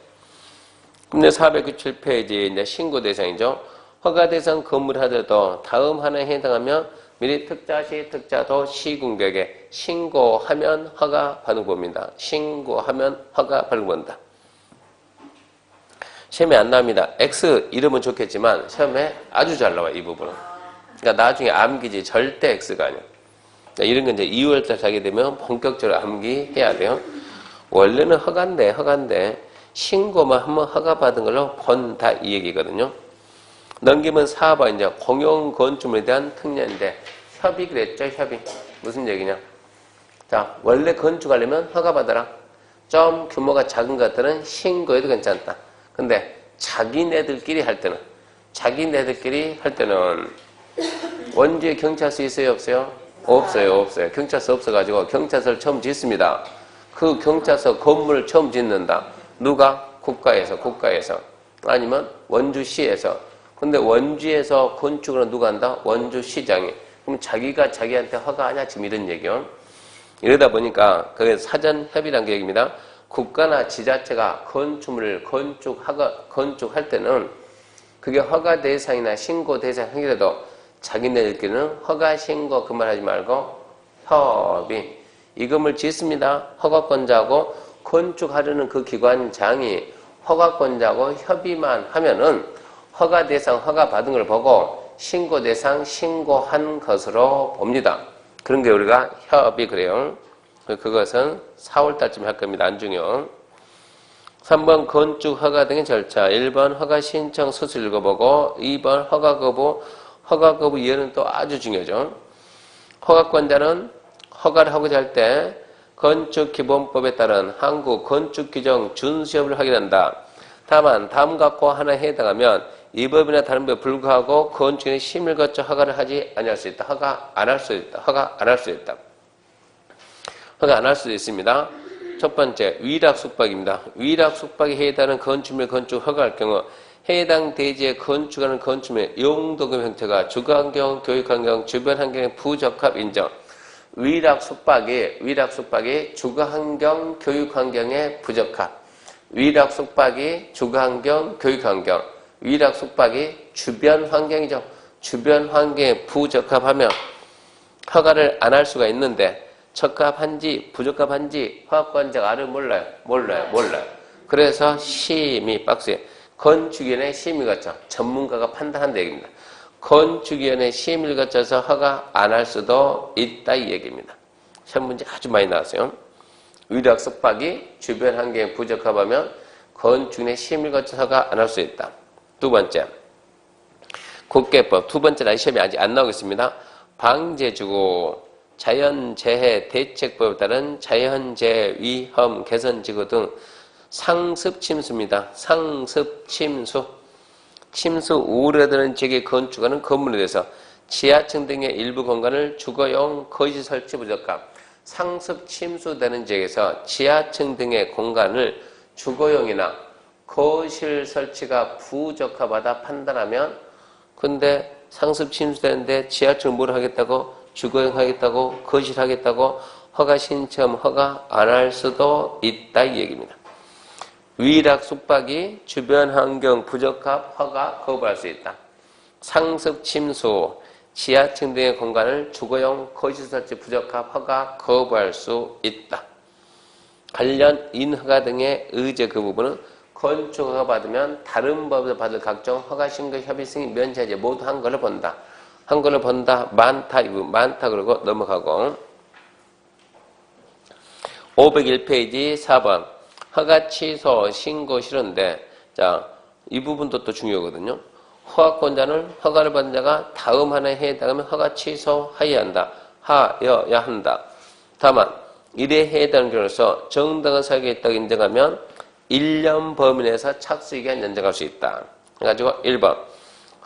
근데 497페이지 이제 신고 대상이죠. 허가 대상 건물 하더라도 다음 하나에 해당하면 미리 특자시, 특자도, 시군객에 신고하면 허가 받는 겁니다. 신고하면 허가 받는 겁니다. 시험에 안 나옵니다. X 이름은 좋겠지만 시험에 아주 잘 나와요. 이 부분은. 그러니까 나중에 암기지 절대 X가 아니에요. 그러니까 이런 건 이제 2월달 하게 되면 본격적으로 암기해야 돼요. 원래는 허가인데 신고만 한번 허가받은 걸로 본다 이 얘기거든요. 넘기면 4번 이제 공용건축물에 대한 특례인데 협의 그랬죠. 협의. 무슨 얘기냐. 자, 원래 건축하려면 허가받아라. 좀 규모가 작은 것들은 신고해도 괜찮다. 근데 자기네들끼리 할 때는 원주에 경찰서 있어요, 없어요? 없어요. 경찰서 없어가지고 경찰서를 처음 짓습니다. 그 경찰서 건물을 처음 짓는다. 누가? 국가에서. 아니면 원주시에서. 근데 원주에서 건축으로 누가 한다? 원주시장이. 그럼 자기가 자기한테 허가하냐? 지금 이런 얘기요. 이러다 보니까 그게 사전협의란 계획입니다. 국가나 지자체가 건축물을 건축할 때는 그게 허가 대상이나 신고 대상 하기라도 자기네들끼리는 허가 신고 그 말 하지 말고 협의. 이 건물 짓습니다. 허가권자하고 건축하려는 그 기관장이 허가권자하고 협의만 하면은 허가 대상 허가 받은 걸 보고 신고 대상 신고한 것으로 봅니다. 그런 게 우리가 협의 그래요. 그것은 4월달쯤에 할 겁니다. 안중요. 3번 건축 허가 등의 절차. 1번 허가 신청 서술 읽어보고 2번 허가 거부 이유는 또 아주 중요하죠. 허가권자는 허가를 하고자 할 때 건축기본법에 따른 한국 건축규정 준수여부를 확인한다. 다만 다음과 코 하나에 해당하면 이 법이나 다른 법에 불구하고 건축인의 심의를 거쳐 허가를 하지 아니할 수 있다. 허가 안 할 수 있다. 허가 안 할 수 있다. 허가 안 할 수도 있습니다. 첫 번째, 위락숙박입니다. 위락숙박에 해당하는 건축물 건축 허가할 경우 해당 대지에 건축하는 건축물의 용도금 형태가 주거환경, 교육환경, 주변환경의 부적합 인정. 위락숙박이 주거환경, 교육환경의 부적합. 위락숙박이 주거환경, 교육환경. 위락숙박이 주변환경이죠. 주변환경에 부적합하면 허가를 안 할 수가 있는데 적합한지 부적합한지 허가권자가 알을 몰라요. 그래서 심의 박스에 건축위원회 심의 거쳐 전문가가 판단한다 얘기입니다. 건축위원회 심의를 거쳐서 허가 안 할 수도 있다 이 얘기입니다. 시험 문제 아주 많이 나왔어요. 위력 숙박이 주변 환경에 부적합하면 건축위원회 심의를 거쳐서 허가 안 할 수 있다. 두 번째, 국계법. 두 번째는 시험이 아직 안 나오겠습니다. 방제주거, 자연재해 대책법에 따른 자연재해 위험 개선지구 등 상습침수입니다. 상습침수. 침수 우려되는 지역에 건축하는 건물에 대해서 지하층 등의 일부 공간을 주거용 거실 설치 부적합. 상습 침수되는 지역에서 지하층 등의 공간을 주거용이나 거실 설치가 부적합하다 판단하면 근데 상습 침수되는데 지하층을 뭘 하겠다고? 주거용 하겠다고? 거실 하겠다고? 허가 신청 허가 안 할 수도 있다 이 얘기입니다. 위락 숙박이 주변 환경 부적합 허가 거부할 수 있다. 상습 침수 지하층 등의 공간을 주거용 거실 설치 부적합 허가 거부할 수 있다. 관련 인허가 등의 의제 그 부분은 건축 허가 받으면 다른 법에서 받을 각종 허가 신고 협의 승인 면제제 모두 한 걸로 본다. 한 걸로 본다. 많다 그러고 넘어가고 501페이지 4번 허가 취소 신고 싫은데 자, 이 부분도 또 중요하거든요. 허가권자는 허가를 받은 자가 다음 하나에 해당하면 허가 취소하여야 한다. 하여야 한다. 다만 이래 해당하는 경우로서 정당한 사유가 있다고 인정하면 1년 범위 내에서 착수기간 연장할 수 있다. 그래가지고 1번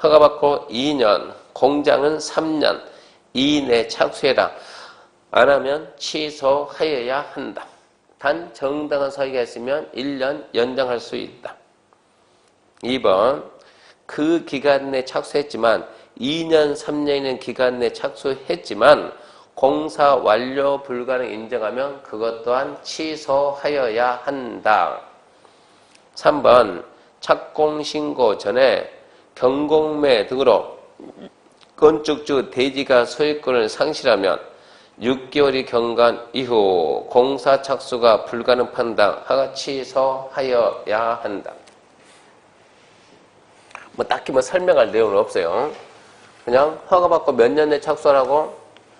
허가받고 2년 공장은 3년 이내 착수해라. 안 하면 취소하여야 한다. 단 정당한 사유가 있으면 1년 연장할 수 있다. 2번 그 기간 내 착수했지만 2년 3년이는 기간 내 착수했지만 공사 완료 불가능 인정하면 그것 또한 취소하여야 한다. 3번 착공신고 전에 경공매 등으로 건축주 대지가 소유권을 상실하면 6개월이 경과한 이후 공사 착수가 불가능 판단 허가 취소하여야 한다. 뭐 딱히 뭐 설명할 내용은 없어요. 그냥 허가받고 몇 년 내 착수하라고?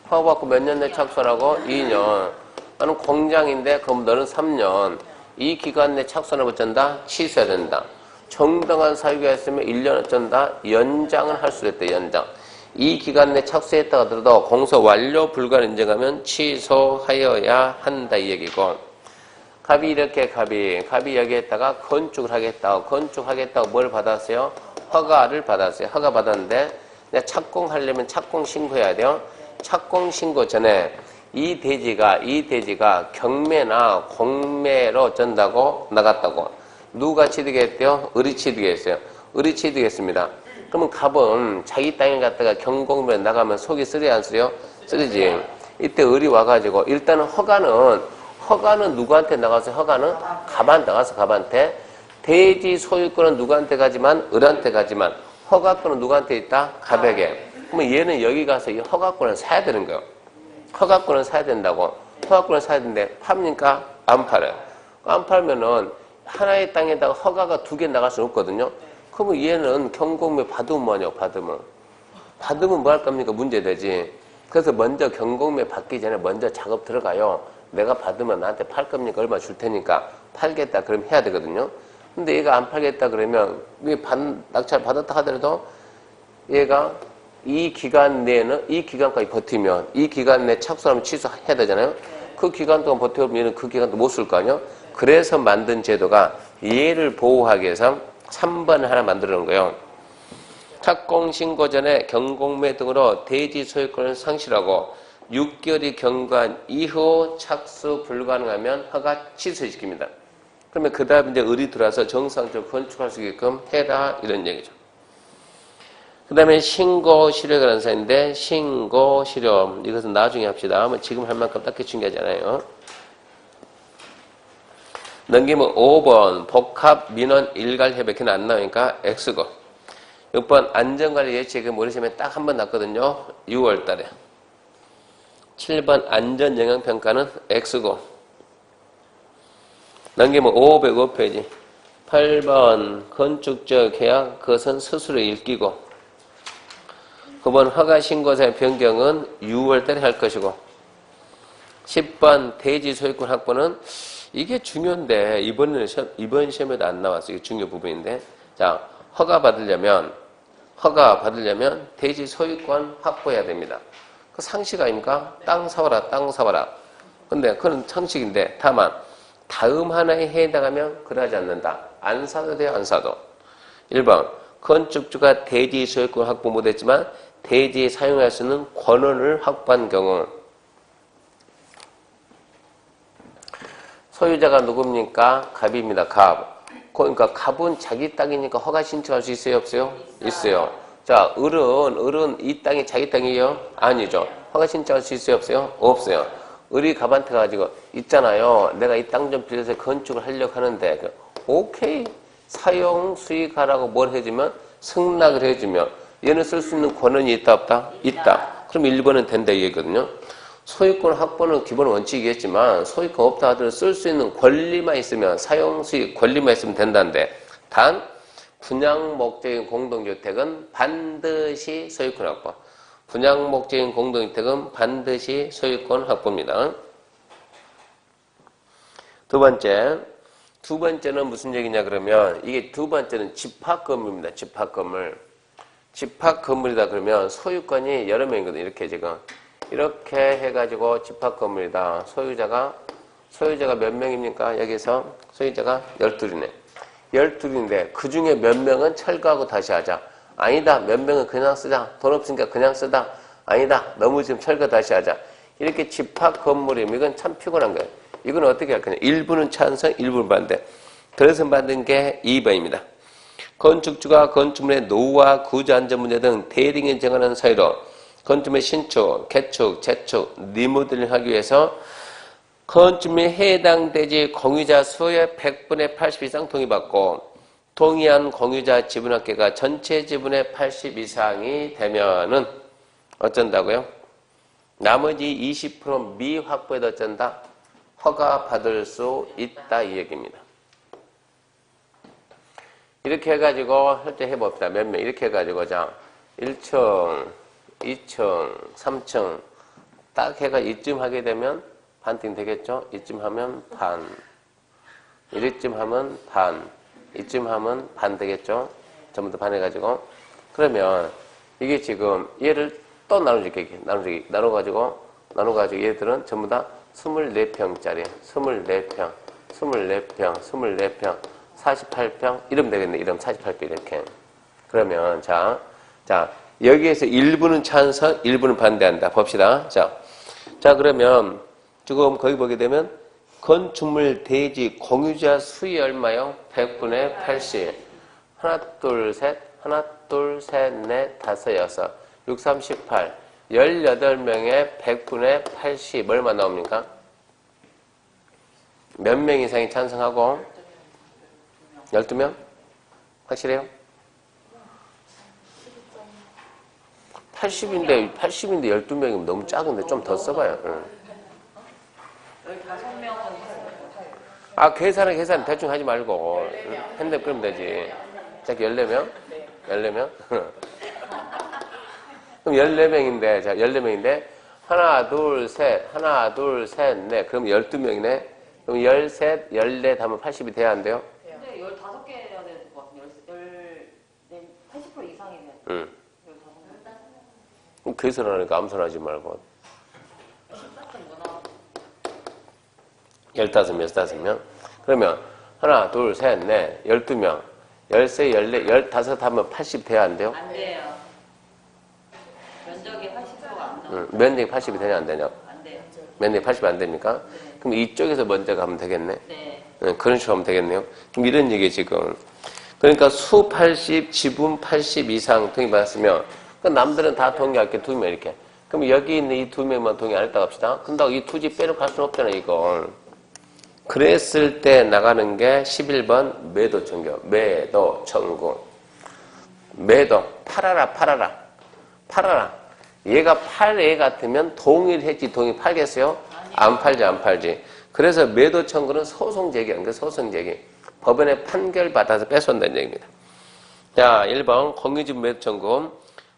허가받고 몇 년 내 착수하라고? 2년. 나는 공장인데 그럼 너는 3년. 이 기간 내 착수하는 어쩐다? 취소해야 된다. 정당한 사유가 있으면 1년 어쩐다? 연장을 할 수 있다. 연장. 이 기간 내 착수했다 하더라도 공사 완료 불가능 인정하면 취소하여야 한다 이 얘기고 갑이 이렇게 갑이 여기에다가 건축을 하겠다고 뭘 받았어요? 허가를 받았어요. 허가 받았는데 내가 착공하려면 착공 신고해야 돼요. 착공 신고 전에 이 대지가 경매나 공매로 어쩐다고 나갔다고 누가 취득했대요? 을이 취득했어요. 을이 취득했습니다. 그러면 갑은 자기 땅에 갔다가 경공면에 나가면 속이 쓰려 안 쓰려? 쓰리지. 이때 을이 와가지고 일단은 허가는 누구한테 나가서 허가는 갑한테 나가서 갑한테 대지 소유권은 누구한테 가지만 을한테 가지만 허가권은 누구한테 있다? 갑에게. 그러면 얘는 여기 가서 이 허가권을 사야 되는 거예요. 허가권을 사야 된다고. 허가권을 사야 되는데 팝니까? 안 팔아요. 안 팔면은 하나의 땅에다가 허가가 2개 나갈 수는 없거든요. 그러면 얘는 경공매 받으면 뭐냐고, 받으면 뭐 할 겁니까? 문제되지. 그래서 먼저 경공매 받기 전에 먼저 작업 들어가요. 내가 받으면 나한테 팔 겁니까? 얼마 줄 테니까 팔겠다 그러면 해야 되거든요. 근데 얘가 안 팔겠다 그러면 낙찰 받았다 하더라도 얘가 이 기간 내에는 이 기간까지 버티면 이 기간 내에 착수하면 취소해야 되잖아요. 그 기간 동안 버텨보면 얘는 그 기간 동안 못 쓸 거 아니에요. 그래서 만든 제도가 얘를 보호하기 위해서 3번을 하나 만들어 놓은 거예요. 착공 신고 전에 경공매 등으로 대지 소유권을 상실하고 6개월이 경과한 이후 착수 불가능하면 허가 취소시킵니다. 그러면 그 다음에 이제 을이 들어와서 정상적으로 건축할 수 있게끔 해라 이런 얘기죠. 그 다음에 신고 실효에 관한 사인데 신고 실효 이것은 나중에 합시다. 지금 할 만큼 딱히 중요하지 않아요. 넘기면 5번 복합 민원 일괄 협약회는 안 나오니까 X고 6번 안전관리 예측이 모르시면 딱 한 번 났거든요. 6월 달에 7번 안전영향평가는 X고 넘기면 505페이지 8번 건축적 계약 그것은 스스로 읽기고 9번 허가신고사의 변경은 6월 달에 할 것이고 10번 대지 소유권 확보는 이게 중요한데 이번 시험에도 안 나왔어요. 이게 중요 부분인데 자 허가 받으려면 대지 소유권 확보해야 됩니다. 그 상식 아닙니까? 땅 사와라. 근데 그건 상식인데 다만 다음 하나에 해당하면 그러지 않는다. 안 사도 돼요, 안 사도. 1번 건축주가 대지 소유권 확보 못했지만 대지에 사용할 수 있는 권한을 확보한 경우 소유자가 누굽니까? 갑입니다. 갑. 그러니까 갑은 자기 땅이니까 허가 신청할 수 있어요? 없어요? 있어요. 자, 을은 이 땅이 자기 땅이에요? 아니죠. 허가 신청할 수 있어요? 없어요? 없어요. 을이 갑한테 가지고 있잖아요. 내가 이 땅 좀 빌려서 건축을 하려고 하는데 오케이. 사용 수익하라고 뭘 해주면 승낙을 해주면 얘는 쓸 수 있는 권한이 있다 없다? 있다. 그럼 1번은 된다 이 얘기거든요. 소유권 확보는 기본 원칙이겠지만 소유권 없다 하더라도 쓸 수 있는 권리만 있으면 사용 수익 권리만 있으면 된다는데 단 분양 목적인 공동주택은 반드시 소유권 확보. 분양 목적인 공동주택은 반드시 소유권 확보입니다. 두 번째는 무슨 얘기냐 그러면 이게 두 번째는 집합건물입니다. 집합건물이다 그러면 소유권이 여러 명이거든요. 이렇게 지금 이렇게 해가지고 집합건물이다. 소유자가 몇 명입니까? 여기서 소유자가 12이네. 12인데 그 중에 몇 명은 철거하고 다시 하자. 아니다. 몇 명은 그냥 쓰자. 돈 없으니까 그냥 쓰다. 아니다. 너무 지금 철거 다시 하자. 이렇게 집합건물이면 이건 참 피곤한 거예요. 이건 어떻게 할 거냐. 일부는 찬성, 일부는 반대. 그래서 만든 게 2번입니다. 건축주가 건축물의 노후와 구조안전 문제 등 대등에 정하는 사유로 건축물의 신축, 개축, 재축, 리모델링 하기 위해서 건축물에 해당되지 공유자 수의 100분의 80 이상 동의받고 동의한 공유자 지분합계가 전체 지분의 80 이상이 되면은 어쩐다고요? 나머지 20% 미확보에도 어쩐다? 허가 받을 수 있다 이 얘기입니다. 이렇게 해가지고 할 때 해봅시다. 몇 명 이렇게 해가지고 자 1층, 2층, 3층 딱 해가 이쯤 하게 되면 반띵 되겠죠? 이쯤 하면 반, 이쯤 하면 반, 이쯤 하면 반 되겠죠? 전부 다 반 해가지고 그러면 이게 지금 얘를 또 나눠가지고 얘들은 전부 다 24평짜리 24평 48평 이러면 되겠네. 이러면 48평 이렇게. 그러면 자 여기에서 일부는 찬성, 일부는 반대한다. 봅시다. 자 그러면 지금 거기 보게 되면 건축물 대지 공유자 수이 얼마요? 100분의 80. 하나 둘 셋 하나, 둘, 셋, 넷, 다섯, 여섯. 6, 3, 18. 18명의 100분의 80. 얼마 나옵니까? 몇 명 이상이 찬성하고? 12명? 확실해요? 80인데 12명이면 너무 작은데 좀 더 써봐요. 응. 15명은 아, 계산 대충 하지 말고. 핸드폰 끄면 되지. 자, 14명? 14명? 그럼 14명인데, 자, 14명인데, 하나, 둘, 셋, 넷. 그럼 12명이네? 그럼 13, 14 하면 80이 돼야 안 돼요? 근데 15개 해야 될 것 같은데 80% 이상이 돼야 돼. 응. 15명. 그럼 계산하니까 암산하지 말고. 15명. 그러면, 하나, 둘, 셋, 넷, 12명. 13, 14, 15 하면 80 돼야 안 돼요? 안 돼요. 면적이 80%가 안 나와요. 응. 면적이 80이 되냐, 안 되냐? 안 돼요. 면적이 80이 안 됩니까? 네. 그럼 이쪽에서 먼저 가면 되겠네? 네. 그런 식으로 하면 되겠네요. 그럼 이런 얘기 지금. 그러니까 수 80, 지분 80 이상 동의받았으면, 그 남들은 다 동의할게, 2명 이렇게. 그럼 여기 있는 이 2명만 동의 안 했다고 합시다. 근데 이 투지 빼놓고 할 수는 없잖아, 이거. 그랬을 때 나가는 게 11번 매도 청구. 매도 청구. 매도. 팔아라. 얘가 팔 애 같으면 동의를 했지, 동의 팔겠어요? 안 팔지. 그래서 매도 청구는 소송 제기한 거예요, 소송 제기. 법원에 판결 받아서 뺏어온다는 얘기입니다. 자, 1번 공유지분 매도 청구.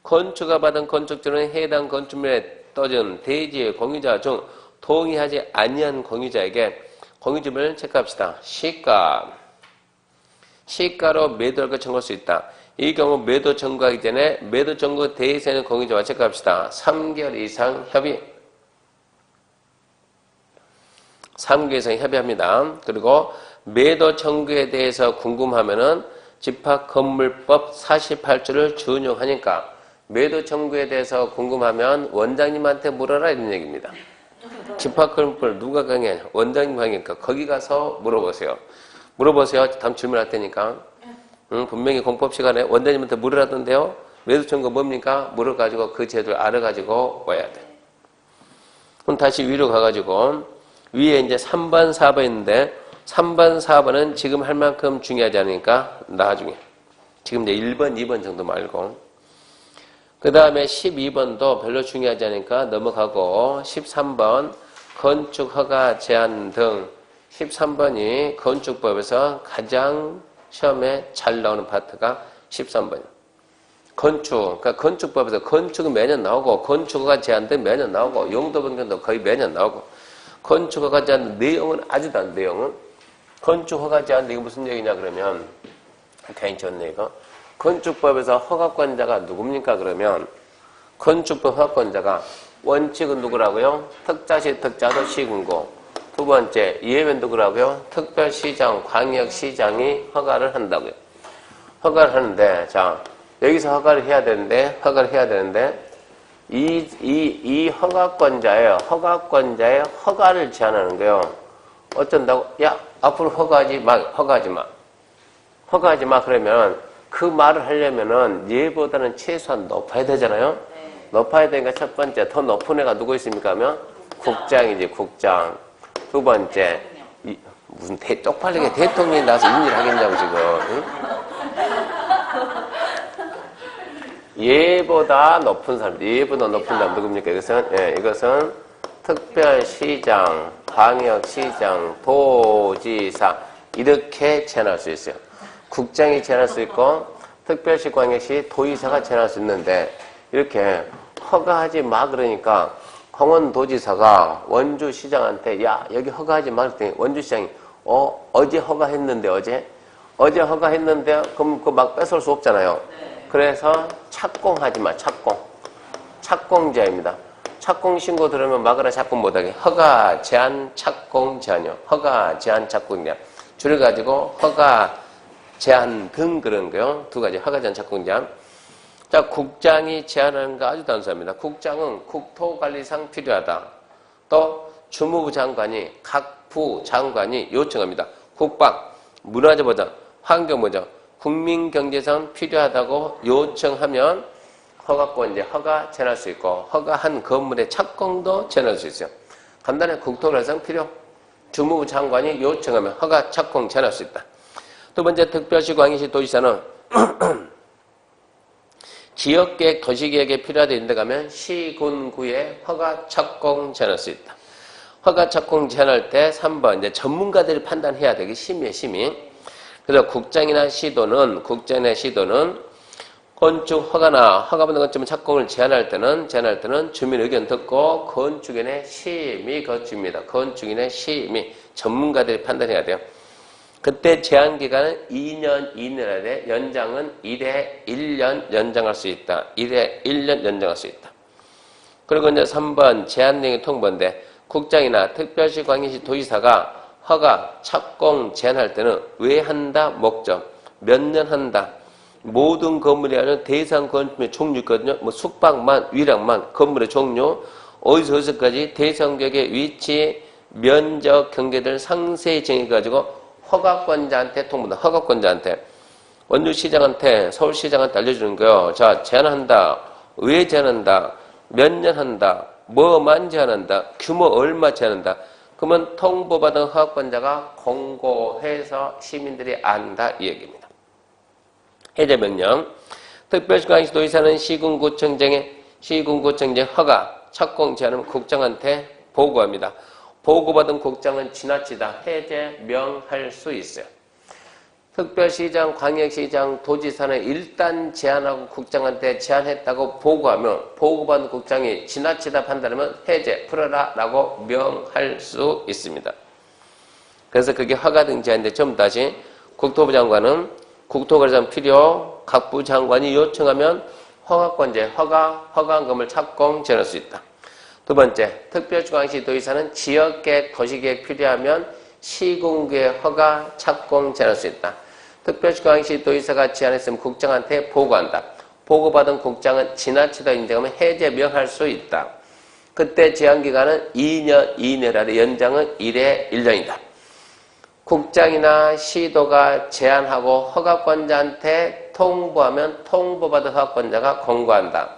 건축가 받은 건축주는 해당 건축물에 떠진 대지의 공유자 중 동의하지 아니한 공유자에게 공유지분을 체크합시다. 시가로 매도를 청구할 수 있다. 이 경우 매도 청구하기 전에 매도 청구 대상에 있는 공유자와 체크합시다. 3개월 이상 협의. 3개월 이상 협의합니다. 그리고 매도 청구에 대해서 궁금하면은 집합건물법 48조를 준용하니까 매도 청구에 대해서 궁금하면 원장님한테 물어라 이런 얘기입니다. 집합건물법 누가 강의하냐? 원장님 강의니까 거기 가서 물어보세요. 다음 질문할 테니까. 분명히 공법 시간에 원장님한테 물으라던데요. 매도 청구 뭡니까? 물어가지고 그 제도를 알아가지고 와야 돼. 그럼 다시 위로 가가지고 위에 이제 3번, 4번 있는데 3번, 4번은 지금 할 만큼 중요하지 않으니까 나중에. 지금 이제 1번, 2번 정도 말고. 그 다음에 12번도 별로 중요하지 않으니까 넘어가고 13번 건축허가 제한 등 13번이 건축법에서 가장 시험에 잘 나오는 파트가 13번이에요. 그러니까 건축법에서 건축은 매년 나오고 건축허가 제한된 매년 나오고 용도 변경도 거의 매년 나오고 건축허가 제한 내용은 아직도 안 내용은 건축허가 제한 이게 무슨 얘기냐 그러면 괜찮네 이거. 건축법에서 허가권자가 누굽니까 그러면 건축법 허가권자가 원칙은 누구라고요? 특자시 특자도 시군고. 두 번째 예외는 누구라고요? 특별시장, 광역시장이 허가를 한다고요. 허가를 하는데 자 여기서 허가를 해야 되는데 이 허가권자의 허가를 제한하는 거예요. 어쩐다고? 야 앞으로 허가하지 마 그러면 그 말을 하려면은 얘보다는 최소한 높아야 되잖아요. 네. 높아야 되니까 첫 번째 더 높은 애가 누구 있습니까 하면 국장이지 국장. 두 번째 무슨 쪽팔리게 대통령이 나서 이런 일 하겠냐고 지금. 응? 얘보다 높은 사람 누굽니까? 이것은 특별시장, 광역시장, 도지사 이렇게 제한할 수 있어요. 국장이 제한할 수 있고 특별시, 광역시, 도지사가 제한할 수 있는데 이렇게 허가하지 마 그러니까 강원도지사가 원주시장한테 야 여기 허가하지 마 그랬더니 원주시장이 어제 허가했는데 어제 허가했는데 그럼 그거 막 뺏을 수 없잖아요. 그래서 착공하지 마 착공제한입니다. 착공 신고 들으면 막으라 착공 못하게 허가 제한 착공 제한이요. 허가 제한 착공 제한 줄여가지고 허가 제한 등 그런 거요. 두 가지 허가 제한 착공 제한. 자, 국장이 제한하는 거 아주 단순합니다. 국장은 국토관리상 필요하다. 또 주무부 장관이 각 부 장관이 요청합니다. 국방, 문화재보전, 환경보전, 국민경제상 필요하다고 요청하면 허가권 이제 허가 제한할 수 있고 허가한 건물의 착공도 제한할 수 있어요. 간단히 국토개발상 필요. 주무부 장관이 요청하면 허가 착공 제한할 수 있다. 두 번째 특별시 광역시 도지사는 지역계획 도시계획에 필요하다 있는데 가면 시군구에 허가 착공 제한할 수 있다. 허가 착공 제한할 때 3번 이제 전문가들이 판단해야 되기 심의에 심의. 그래서 국장이나 시도는 건축 허가나 허가받은 건축물 착공을 제한할 때는 주민 의견 듣고 건축인의 심의 거칩니다. 건축인의 심의 전문가들이 판단해야 돼요. 그때 제한 기간은 2년 이내에 연장은 1회 1년 연장할 수 있다. 1회 1년 연장할 수 있다. 그리고 이제 3번 제한 내용이 통보인데 국장이나 특별시 광역시 도지사가 허가 착공 제한할 때는 왜 한다 목적 몇 년 한다. 모든 건물이 아니라 대상 건물의 종류 있거든요. 뭐 숙박만, 위락만, 건물의 종류, 어디서까지 대상격의 위치, 면적, 경계들 상세히 정해가지고 허가권자한테 통보다. 허가권자한테. 원주시장한테, 서울시장한테 알려주는 거요. 자, 제한한다. 왜 제한한다. 몇 년 한다. 뭐만 제한한다. 규모 얼마 제한한다. 그러면 통보받은 허가권자가 공고해서 시민들이 안다. 이 얘기입니다. 해제명령. 특별시 광역시 도지사는 시군구청장의 허가, 착공 제한은 국장한테 보고합니다. 보고받은 국장은 지나치다 해제명할 수 있어요. 특별시장, 광역시장, 도지사는 일단 제한하고 국장한테 제한했다고 보고하면 보고받은 국장이 지나치다 판단하면 해제, 풀어라 라고 명할 수 있습니다. 그래서 그게 허가 등 제한인데 좀 다시 국토부 장관은 국토개발상 필요, 각부 장관이 요청하면 허가권제, 허가한 건물 착공 제한할 수 있다. 두 번째, 특별시광역시 도지사는 지역계획, 도시계획 필요하면 시군구의 허가 착공 제한할 수 있다. 특별시광역시 도지사가 제안했으면 국장한테 보고한다. 보고받은 국장은 지나치다 인정하면 해제 명할 수 있다. 그때 제한기간은 2년 이내라도 연장은 1회 1년이다. 국장이나 시도가 제안하고 허가권자한테 통보하면 통보받은 허가권자가 공고한다.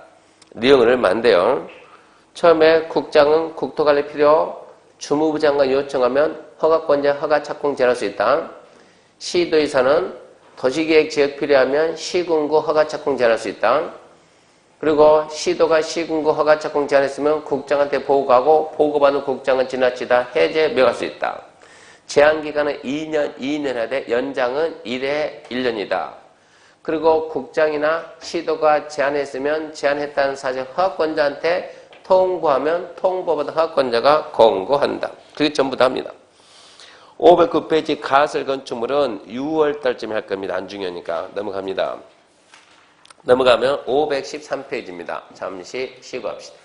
내용을 얼마 안 돼요. 처음에 국장은 국토관리 필요, 주무부 장관 요청하면 허가권자 허가 착공 제한할 수 있다. 시도의사는 도시계획 지역 필요하면 시군구 허가 착공 제한할 수 있다. 그리고 시도가 시군구 허가 착공 제한했으면 국장한테 보고하고 보고받은 국장은 지나치다 해제 명할 수 있다. 제한기간은 2년 이내에 연장은 1회 1년이다. 그리고 국장이나 시도가 제한했으면 제한했다는 사실 허가권자한테 통보하면 통보받은 허가권자가 공고한다. 그게 전부 다입니다. 509페이지 가설 건축물은 6월달쯤에 할 겁니다. 안 중요하니까 넘어갑니다. 넘어가면 513페이지입니다. 잠시 쉬고 합시다.